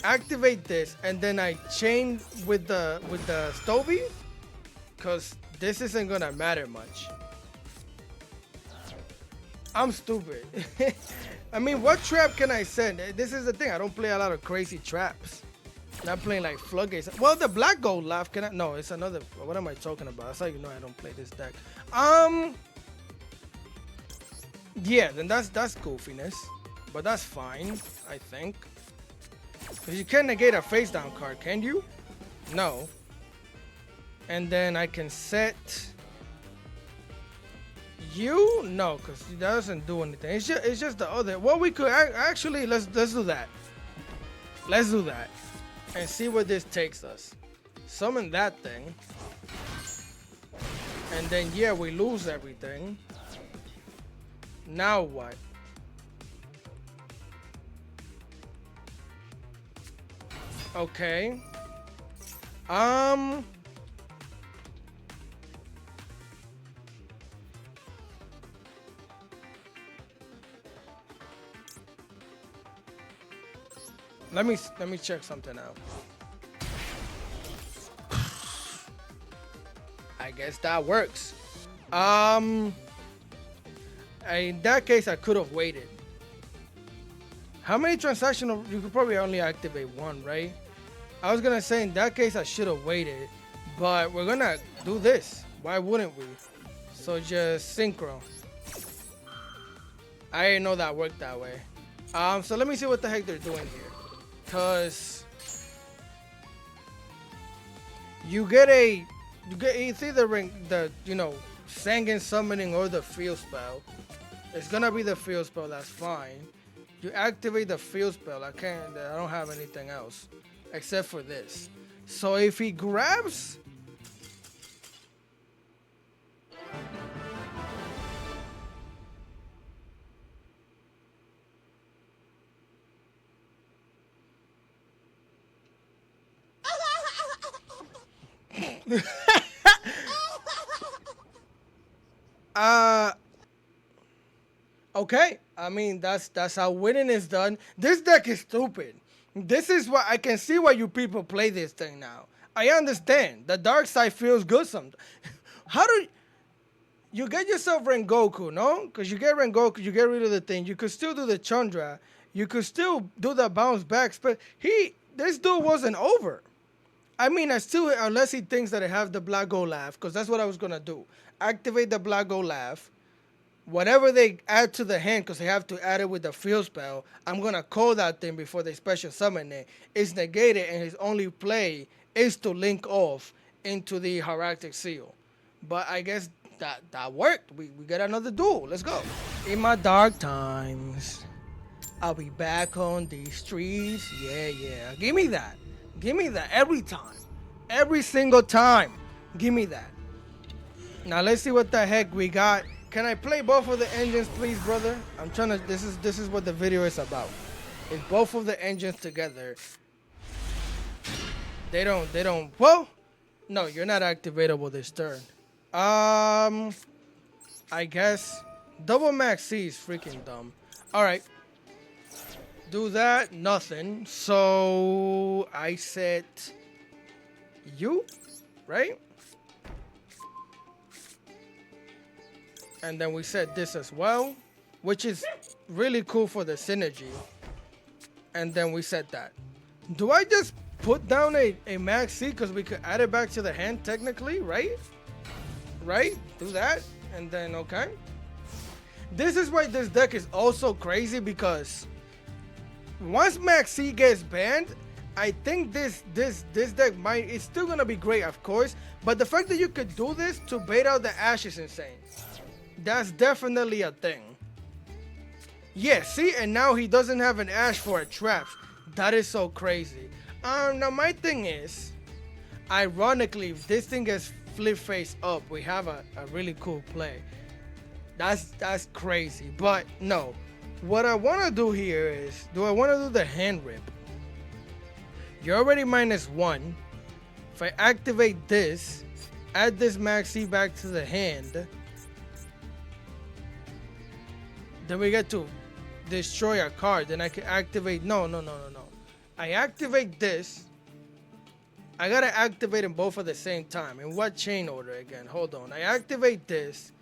activate this, and then I chain with the Stovey, cause this isn't gonna matter much. I'm stupid. I mean, what trap can I send? This is the thing. I don't play a lot of crazy traps. Not playing like floodgates. Well, the black gold laugh can I? No, it's another. What am I talking about? That's how you know I don't play this deck. Yeah, then that's goofiness, but that's fine, I think. Because you can't negate a face down card, can you? No. And then I can set you? No, because it doesn't do anything. It's just the other. Well, we could actually let's do that. Let's do that and see where this takes us. Summon that thing, and then yeah, we lose everything. Now what? Okay. Let me check something out. I guess that works. In that case, I could have waited. How many transactional? You could probably only activate one, right? I was gonna say in that case I should have waited, but we're gonna do this. Why wouldn't we? So just synchro. I didn't know that worked that way. So let me see what the heck they're doing here. Cause it's either the Sangan summoning or the field spell. It's gonna be the field spell. That's fine. You activate the field spell. I don't have anything else except for this. So if he grabs, okay. I mean, that's how winning is done. This deck is stupid. This is why I can see why you people play this thing now. I understand. The dark side feels good sometimes. How do you get yourself Rengoku, no? Because you get Rengoku, you get rid of the thing. You could still do the Chandra. You could still do the bounce back. But this dude wasn't over. I mean, unless he thinks that I have the Black Gold Laugh, because that's what I was going to do. Activate the Black Gold Laugh. Whatever they add to the hand, because they have to add it with the field spell, I'm going to call that thing before they special summon it. It's negated, and his only play is to link off into the Heractic Seal. But I guess that worked. We get another duel. Let's go. In my dark times, I'll be back on these streets. Yeah. Give me that. Give me that every time. Every single time. Give me that. Now let's see what the heck we got. Can I play both of the engines, please, brother? I'm trying to. This is what the video is about. It's both of the engines together. They don't. Well, no, you're not activatable this turn. I guess double max C is freaking dumb. All right. Do that. Nothing. So I set you, right? And then we set this as well, which is really cool for the synergy. And then we set that. Do I just put down a max C because we could add it back to the hand technically, right? Right? Do that. And then, okay. This is why this deck is also crazy, because once max C gets banned, I think this deck might, it's still gonna be great, of course, but the fact that you could do this to bait out the Ash is insane. That's definitely a thing. Yeah, see, and now he doesn't have an Ash for a trap. That is so crazy. Now my thing is, ironically, if this thing gets flip face up, we have a really cool play. That's crazy, but no. What I want to do here is, do I want to do the hand rip? You're already -1. If I activate this, add this Maxi back to the hand, then we get to destroy a card. Then I can activate, no. I activate this. I gotta activate them both at the same time. In what chain order again? Hold on. I activate this.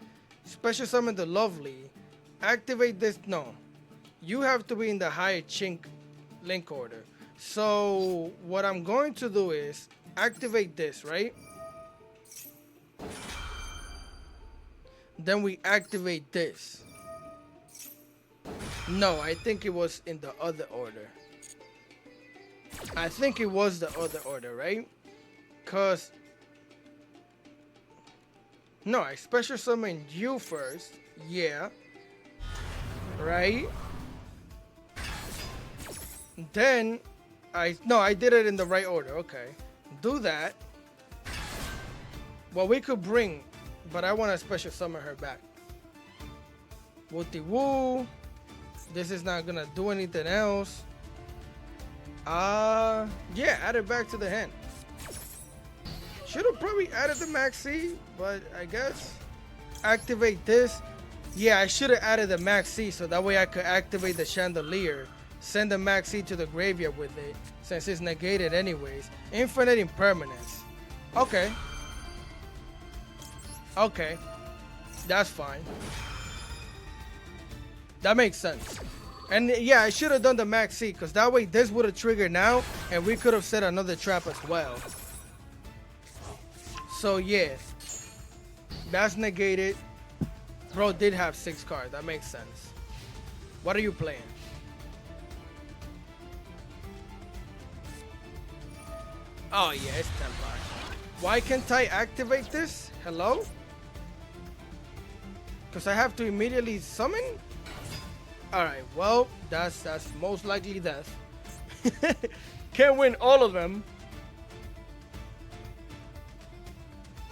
Special summon the Lovely. Activate this. No. You have to be in the higher chink link order. So what I'm going to do is activate this, right? Then we activate this. No, I think it was in the other order. I think it was the other order, right? Cause no, I special summoned you first. Yeah. Right? Then I did it in the right order. Okay. Do that. Well, we could bring, but I want to special summon her back. Wooty woo. This is not gonna do anything else. Yeah, add it back to the hand. Should have probably added the Maxi, but I guess activate this. Yeah, I should have added the Maxi so that way I could activate the Chandelier. Send the Maxi to the graveyard with it, since it's negated anyways. Infinite Impermanence. Okay. Okay. That's fine. That makes sense. And yeah, I should have done the Maxi, because that way this would have triggered now, and we could have set another trap as well. So yeah. That's negated. Bro did have 6 cards. That makes sense. What are you playing? Oh yeah, it's Templar. Why can't I activate this? Hello? Because I have to immediately summon? Alright, well, that's most likely death. Can't win all of them.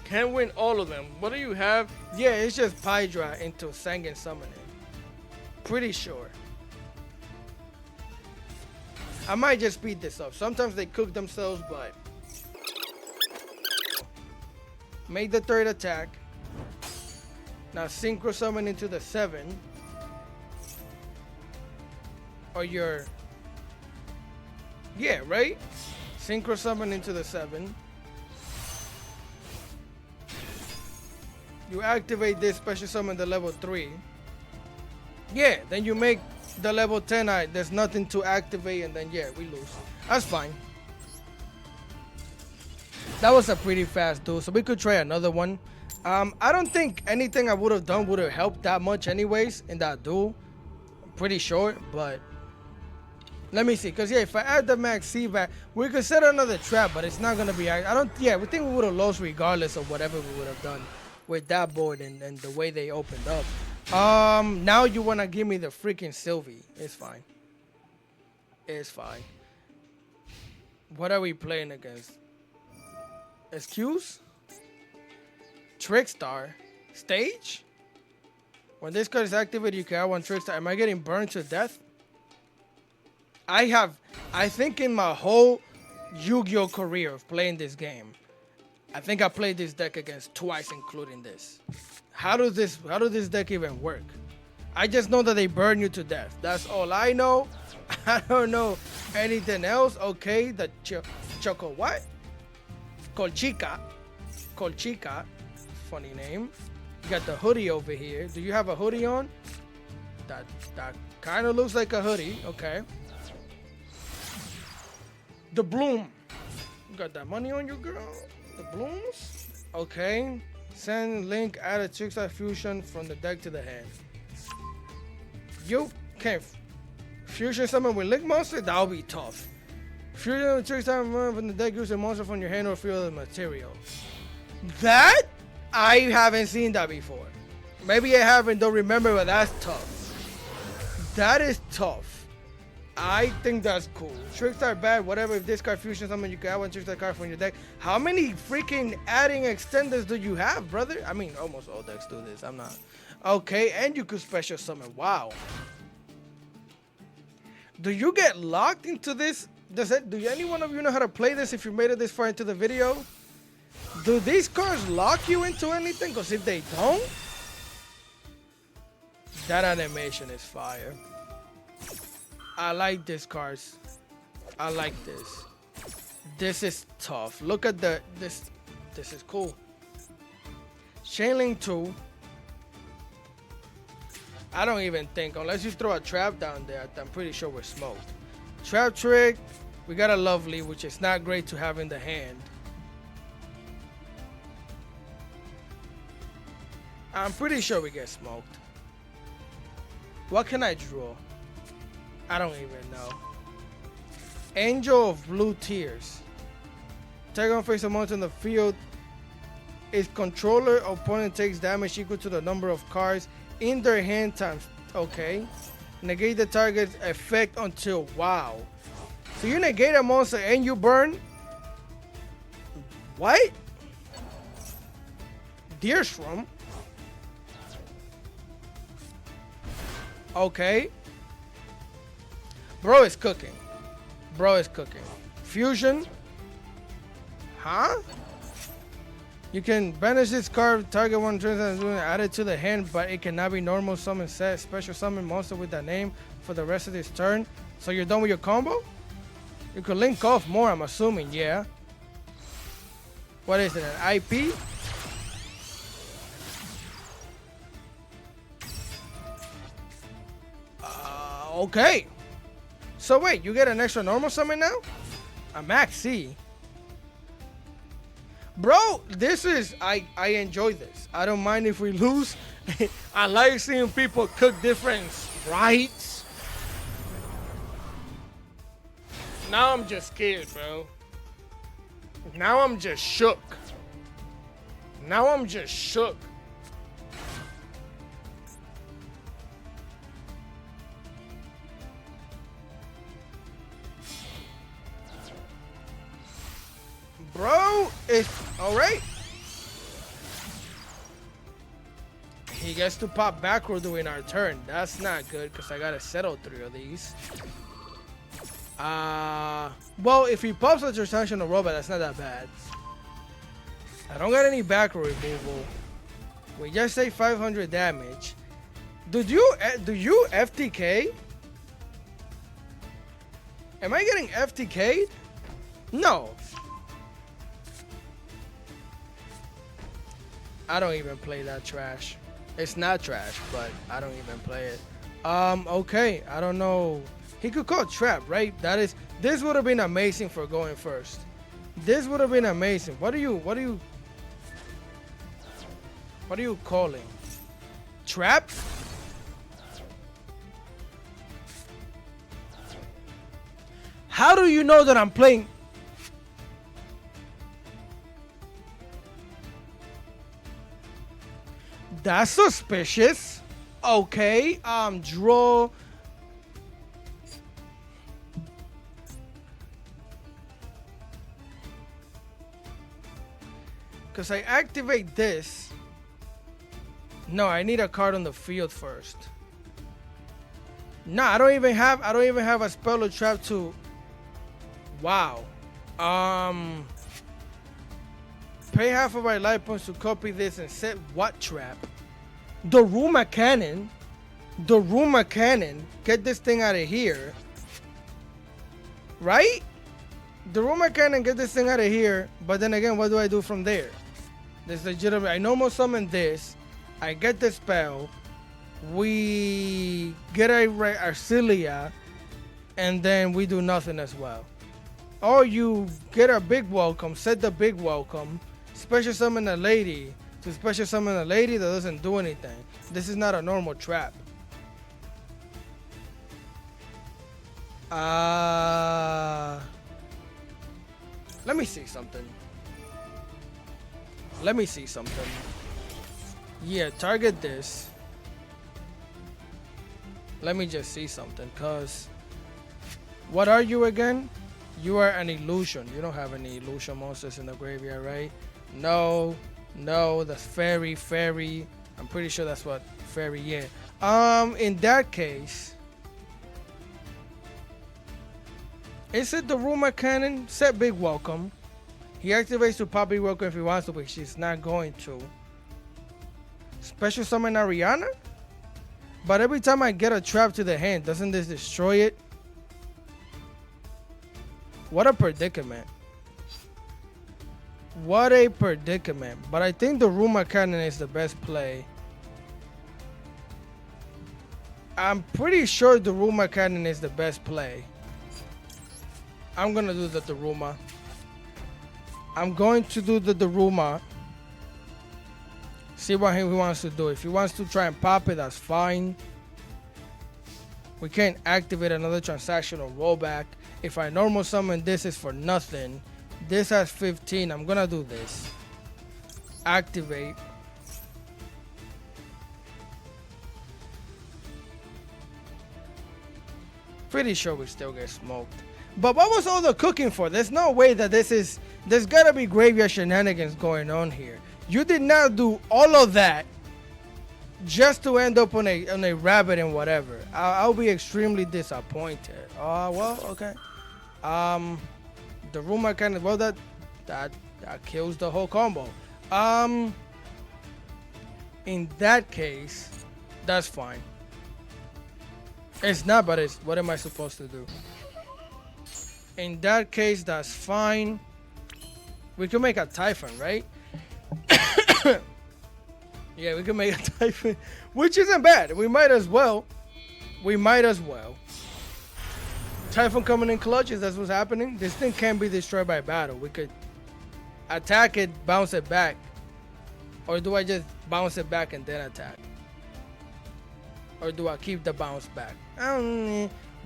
Can't win all of them. What do you have? Yeah, it's just Pydra into Sangan summoning. Pretty sure. I might just speed this up. Sometimes they cook themselves, but make the 3rd attack. Now synchro summon into the 7. Or your, yeah, right? Synchro summon into the 7. You activate this, special summon the level 3. Yeah, then you make the level 10. There's nothing to activate, and then yeah, we lose. That's fine. That was a pretty fast duel, so we could try another one. I don't think anything I would have done would have helped that much anyways in that duel. Pretty short, but let me see. Because yeah, if I add the Maxi back, we could set another trap, but it's not gonna be. Yeah, we think we would have lost regardless of whatever we would have done with that board and the way they opened up. Now you wanna give me the freaking Sylvie. It's fine. It's fine. What are we playing against? Excuse? Trickstar? Stage? When this card is activated, you can add 1 Trickstar. Am I getting burned to death? I think in my whole Yu-Gi-Oh career of playing this game, I think I played this deck against twice, including this. How does this deck even work? I just know that they burn you to death. That's all I know. I don't know anything else. Okay, the Choco what? Colchica. Funny name. You got the hoodie over here. Do you have a hoodie on? That kind of looks like a hoodie. Okay. The bloom. You got that money on you, girl? The blooms? Okay. Send link, add a Trickstar fusion from the deck to the hand. You can't fusion summon with Link Monster? That'll be tough. Fusion tricks time from the deck, use a monster from your hand or field of material. That? I haven't seen that before. Maybe I haven't, don't remember, but that's tough. That is tough. I think that's cool. Tricks are bad, whatever. If this card fusion summon, you can add one trickster card from your deck. How many freaking adding extenders do you have, brother? I mean, almost all decks do this. I'm not. Okay, and you could special summon. Wow. Do you get locked into this? Do any one of you know how to play this if you made it this far into the video? Do these cards lock you into anything? Because if they don't, that animation is fire. I like this cards. I like this. This is tough. Look at this. This is cool. Chainlink 2. I don't even think, unless you throw a trap down there, I'm pretty sure we're smoked. Trap trick. We got a lovely, which is not great to have in the hand. I'm pretty sure we get smoked. What can I draw? I don't even know. Angel of Blue Tears. Take on face a monster in the field. Its controller opponent takes damage equal to the number of cards in their hand times. Okay. Negate the target's effect until wow. So you negate a monster and you burn? What? Deer Shrum? Okay. Bro is cooking. Bro is cooking. Fusion? Huh? You can banish this card, target one turn and add it to the hand, but it cannot be normal summon set. Special summon monster with that name for the rest of this turn. So you're done with your combo? You could link off more, I'm assuming, yeah. What is it, an IP? Okay. So wait, you get an extra normal summon now? A max C. Bro, this is, I enjoy this. I don't mind if we lose. I like seeing people cook different sprites. Now I'm just scared, bro. Now I'm just shook. Now I'm just shook. Bro, it's alright. He gets to pop backward during our turn. That's not good because I gotta settle 3 of these. Well, if he pops a transactional robot, that's not that bad. I don't got any backward removal. We just say 500 damage. Do you FTK? Am I getting FTK'd? No. I don't even play that trash. It's not trash, but I don't even play it. Okay, I don't know. He could call trap, right? This would have been amazing for going first. This would have been amazing. What are you calling? Trap? How do you know that I'm playing? That's suspicious. Okay, draw. Because I activate this. No, I need a card on the field first. No, I don't even have a spell or trap to. Wow. Pay half of my life points to copy this and set what trap? The Ruma Cannon. The Ruma Cannon. Get this thing out of here. Right? The Ruma Cannon, get this thing out of here. But then again, what do I do from there? This legitimate. I normal summon this. I get the spell. We get a Arcelia. And then we do nothing as well. Or you get a big welcome. Set the big welcome. Special summon a lady. To special summon a lady that doesn't do anything. This is not a normal trap. Let me see something. Let me see something. Yeah, target this. Let me just see something, cause what are you again? You are an illusion. You don't have any illusion monsters in the graveyard, right? No, no, that's fairy. I'm pretty sure that's what fairy. Yeah. In that case, is it the rumor cannon? Set big welcome. He activates to pop big welcome if he wants to, but she's not going to. Special summon Ariana? But every time I get a trap to the hand, doesn't this destroy it? What a predicament. What a predicament. But I think the rumor cannon is the best play. I'm pretty sure the rumor cannon is the best play. I'm gonna do the Daruma. I'm going to do the Daruma. See what he wants to do. If he wants to try and pop it, that's fine. We can't activate another transactional rollback. If I normal summon this is for nothing. This has 15. I'm gonna do this. Activate. Pretty sure we still get smoked. But what was all the cooking for? There's no way that there's gotta be graveyard shenanigans going on here. You did not do all of that just to end up on a rabbit and whatever. I'll be extremely disappointed. Well, okay. The rumor kind of, well, that kills the whole combo. In that case, that's fine. It's not, but it's, what am I supposed to do? In that case, that's fine. We can make a Typhon, right? Yeah, we can make a Typhon, which isn't bad. We might as well. Typhon coming in clutches, that's what's happening. This thing can't be destroyed by battle. We could attack it, bounce it back. Or do I just bounce it back and then attack? Or do I keep the bounce back?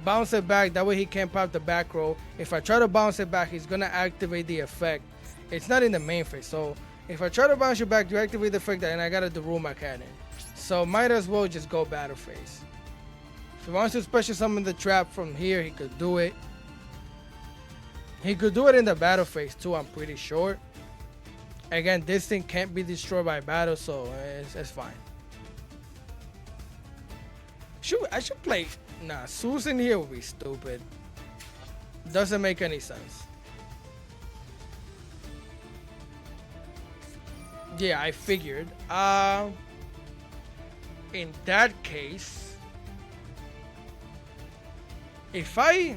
Bounce it back, that way he can't pop the back row. If I try to bounce it back, he's gonna activate the effect. It's not in the main phase, so if I try to bounce you back, you activate the effect, and I gotta do my cannon. So might as well just go battle phase. If he wants to special summon the trap from here, he could do it. He could do it in the battle phase too, I'm pretty sure. Again, this thing can't be destroyed by battle, so it's fine. I should play. Nah, Susan here would be stupid. Doesn't make any sense. Yeah, I figured. In that case, if I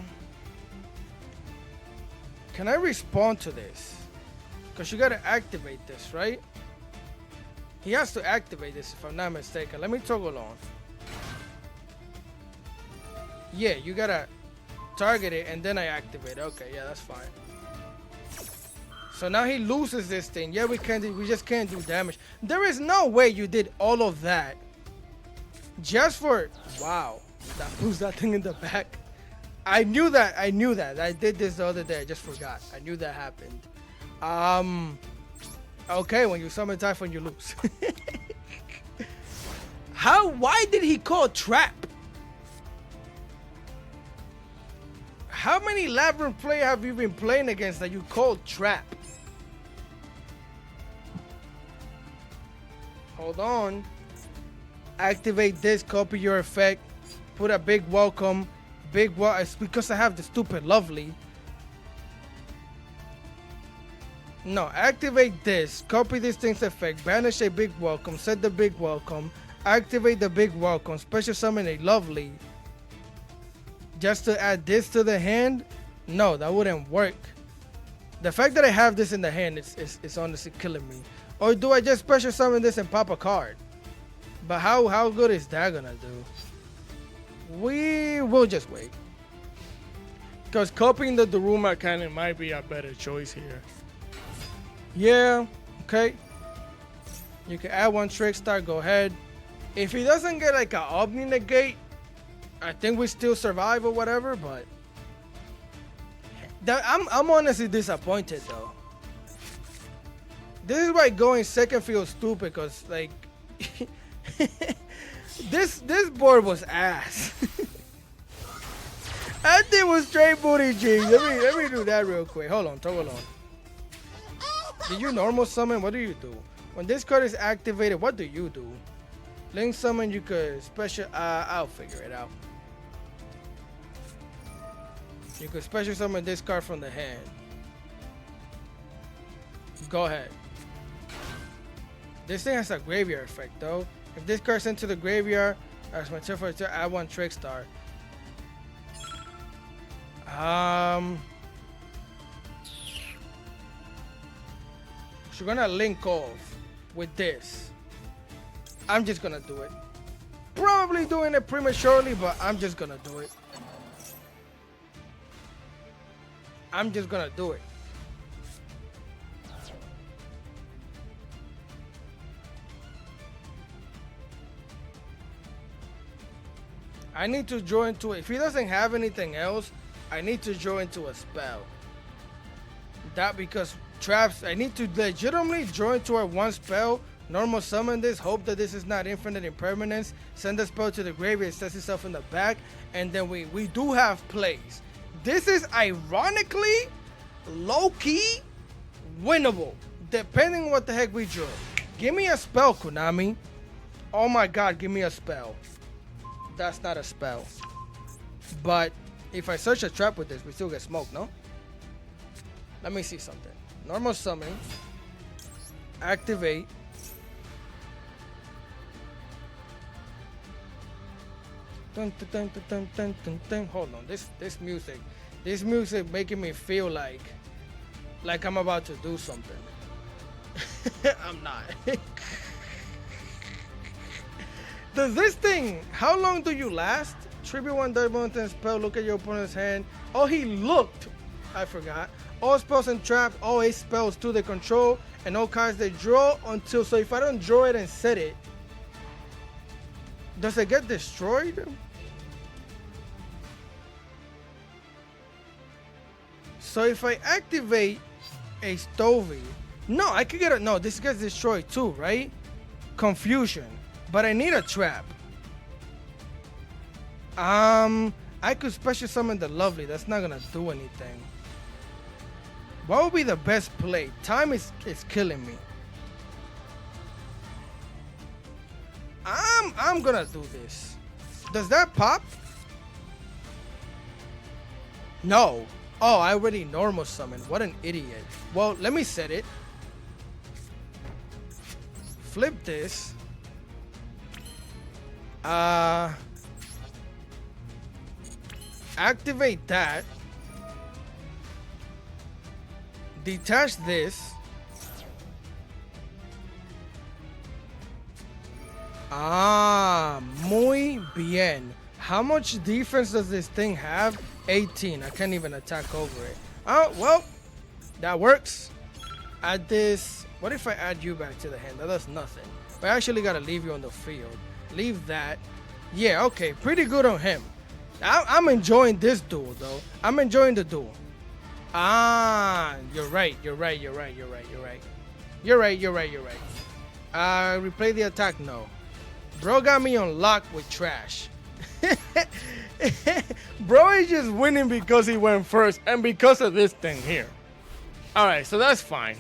can I respond to this? Because you gotta activate this, right? He has to activate this if I'm not mistaken. Let me toggle on. Yeah, you gotta target it and then I activate it. Okay, yeah, that's fine. So now he loses this thing. Yeah, we just can't do damage. There is no way you did all of that just for, wow, lose that thing in the back. I knew that. I did this the other day. I just forgot. I knew that happened. Okay, when you summon Typhon, you lose. Why did he call trap? How many Labyrinth players have you been playing against that you called trap? Hold on. Activate this, copy your effect, put a big welcome. It's because I have the stupid lovely. No, activate this, copy this thing's effect, banish a big welcome, set the big welcome, activate the big welcome, special summon a lovely. Just to add this to the hand? No, that wouldn't work. The fact that I have this in the hand is honestly killing me. Or do I just special summon this and pop a card? But how good is that gonna do? We will just wait. Because copying the Daruma cannon might be a better choice here. Yeah, okay. You can add one trick star, go ahead. If he doesn't get like an Omni negate, I think we still survive or whatever, but I'm honestly disappointed though. This is why going second feels stupid, cause like this board was ass. That thing was straight booty cheeks. Let me do that real quick. Hold on, toggle on. Did you normal summon? What do you do? When this card is activated, what do you do? Link summon, you could special. I'll figure it out. You could special summon this card from the hand. Go ahead. This thing has a graveyard effect though. If this card's sent to the graveyard, as my turn for turn, add one trick star. She's gonna link off with this. I'm just gonna do it. Probably doing it prematurely, but I'm just gonna do it. I'm just gonna do it. I need to draw into it. If he doesn't have anything else, I need to draw into a spell. That because traps, I need to legitimately draw into a one spell, normal summon this, hope that this is not infinite impermanence, send the spell to the graveyard, it sets itself in the back, and then we do have plays. This is ironically low-key winnable, depending on what the heck we draw. Give me a spell, Konami. Oh my god, give me a spell. That's not a spell. But if I search a trap with this, we still get smoked, no? Let me see something. Normal summon. Activate. Dun, dun, dun, dun, dun, dun, dun. Hold on. This music making me feel like I'm about to do something. I'm not. Does this thing, how long do you last? Tribute one diamond and spell, look at your opponent's hand. Oh, he looked. I forgot. All spells and traps, all 8 spells to the control, and all cards they draw until, so if I don't draw it and set it, does it get destroyed? So if I activate a Stovey, no, I could get a, no, this gets destroyed too, right? Confusion. But I need a trap. I could special summon the Lovely. That's not gonna do anything. What would be the best play? Time is killing me. I'm gonna do this. Does that pop? No. Oh, I already normal summoned. What an idiot. Well, let me set it. Flip this. Activate that. Detach this. Muy bien. How much defense does this thing have? 18. I can't even attack over it. Oh, well, that works. Add this. What if I add you back to the hand? That does nothing. But I actually gotta leave you on the field. Leave that. Yeah, okay. Pretty good on him. I'm enjoying this duel, though. I'm enjoying the duel. You're right. Replay the attack? No. Bro got me on lock with trash. Bro is just winning because he went first and because of this thing here. Alright, so that's fine.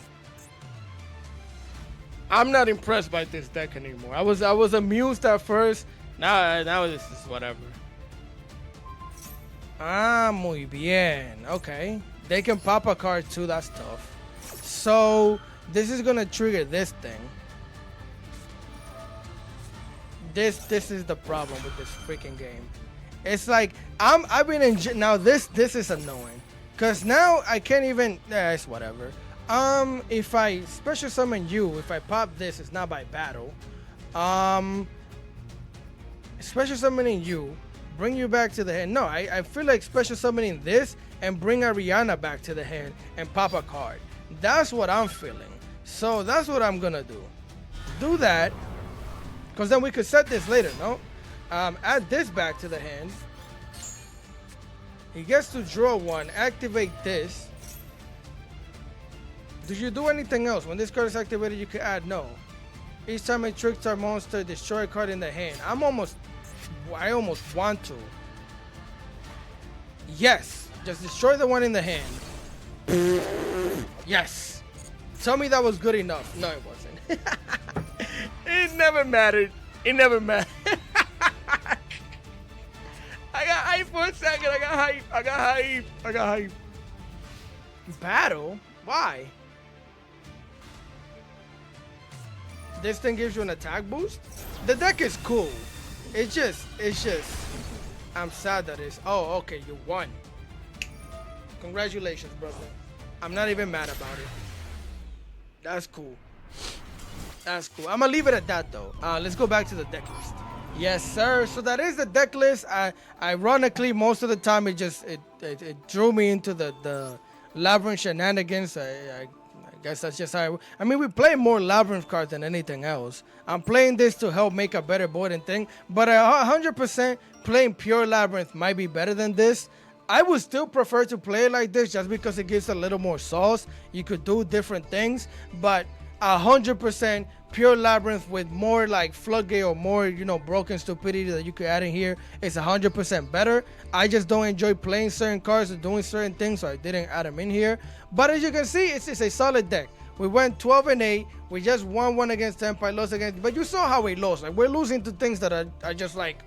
I'm not impressed by this deck anymore. I was amused at first. Now this is whatever. Muy bien. Okay. They can pop a card too. That's tough. So this is gonna trigger this thing. This is the problem with this freaking game. It's like I've been now this is annoying because now I can't even. It's whatever. If I special summon you, if I pop this, it's not by battle. Special summoning you, bring you back to the hand. No, I feel like special summoning this and bring Ariana back to the hand and pop a card. That's what I'm feeling. So that's what I'm gonna do. Do that, because then we could set this later, no? Add this back to the hand. He gets to draw one, activate this. Do you do anything else? When this card is activated, you can add no. Each time a trickster monster destroy a card in the hand. I almost want to. Yes, just destroy the one in the hand. Yes. Tell me that was good enough. No, it wasn't. It never mattered. It never mattered. I got hype for a second. I got hype. Battle? Why? This thing gives you an attack boost? The deck is cool. It's just, I'm sad that it's, oh, okay, you won. Congratulations, brother. I'm not even mad about it. That's cool. That's cool. I'm gonna leave it at that though. Let's go back to the deck list. Yes, sir. So that is the deck list. Ironically, most of the time it drew me into the Labyrinth shenanigans. I guess that's just how I mean, we play more Labyrinth cards than anything else. I'm playing this to help make a better board and thing, but 100% playing pure Labyrinth might be better than this. I would still prefer to play it like this just because it gives a little more sauce. You could do different things, but 100% pure Labyrinth with more like Floodgate or more, you know, broken stupidity that you could add in here is 100% better. I just don't enjoy playing certain cards or doing certain things, so I didn't add them in here. But as you can see, it's a solid deck. We went 12-8. We just won one against Empire, lost against, but you saw how we lost. Like, we're losing to things that are just like,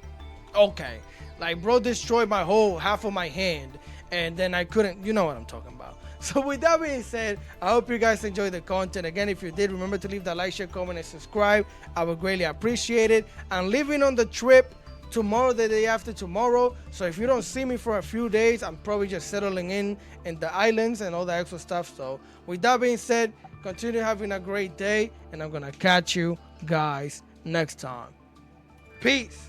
okay. Like, bro destroyed my whole half of my hand, and then I couldn't, you know what I'm talking about. So with that being said, I hope you guys enjoyed the content. Again, if you did, remember to leave that like, share, comment, and subscribe. I would greatly appreciate it. I'm leaving on the trip tomorrow, the day after tomorrow. So if you don't see me for a few days, I'm probably just settling in the islands and all that extra stuff. So with that being said, continue having a great day, and I'm going to catch you guys next time. Peace.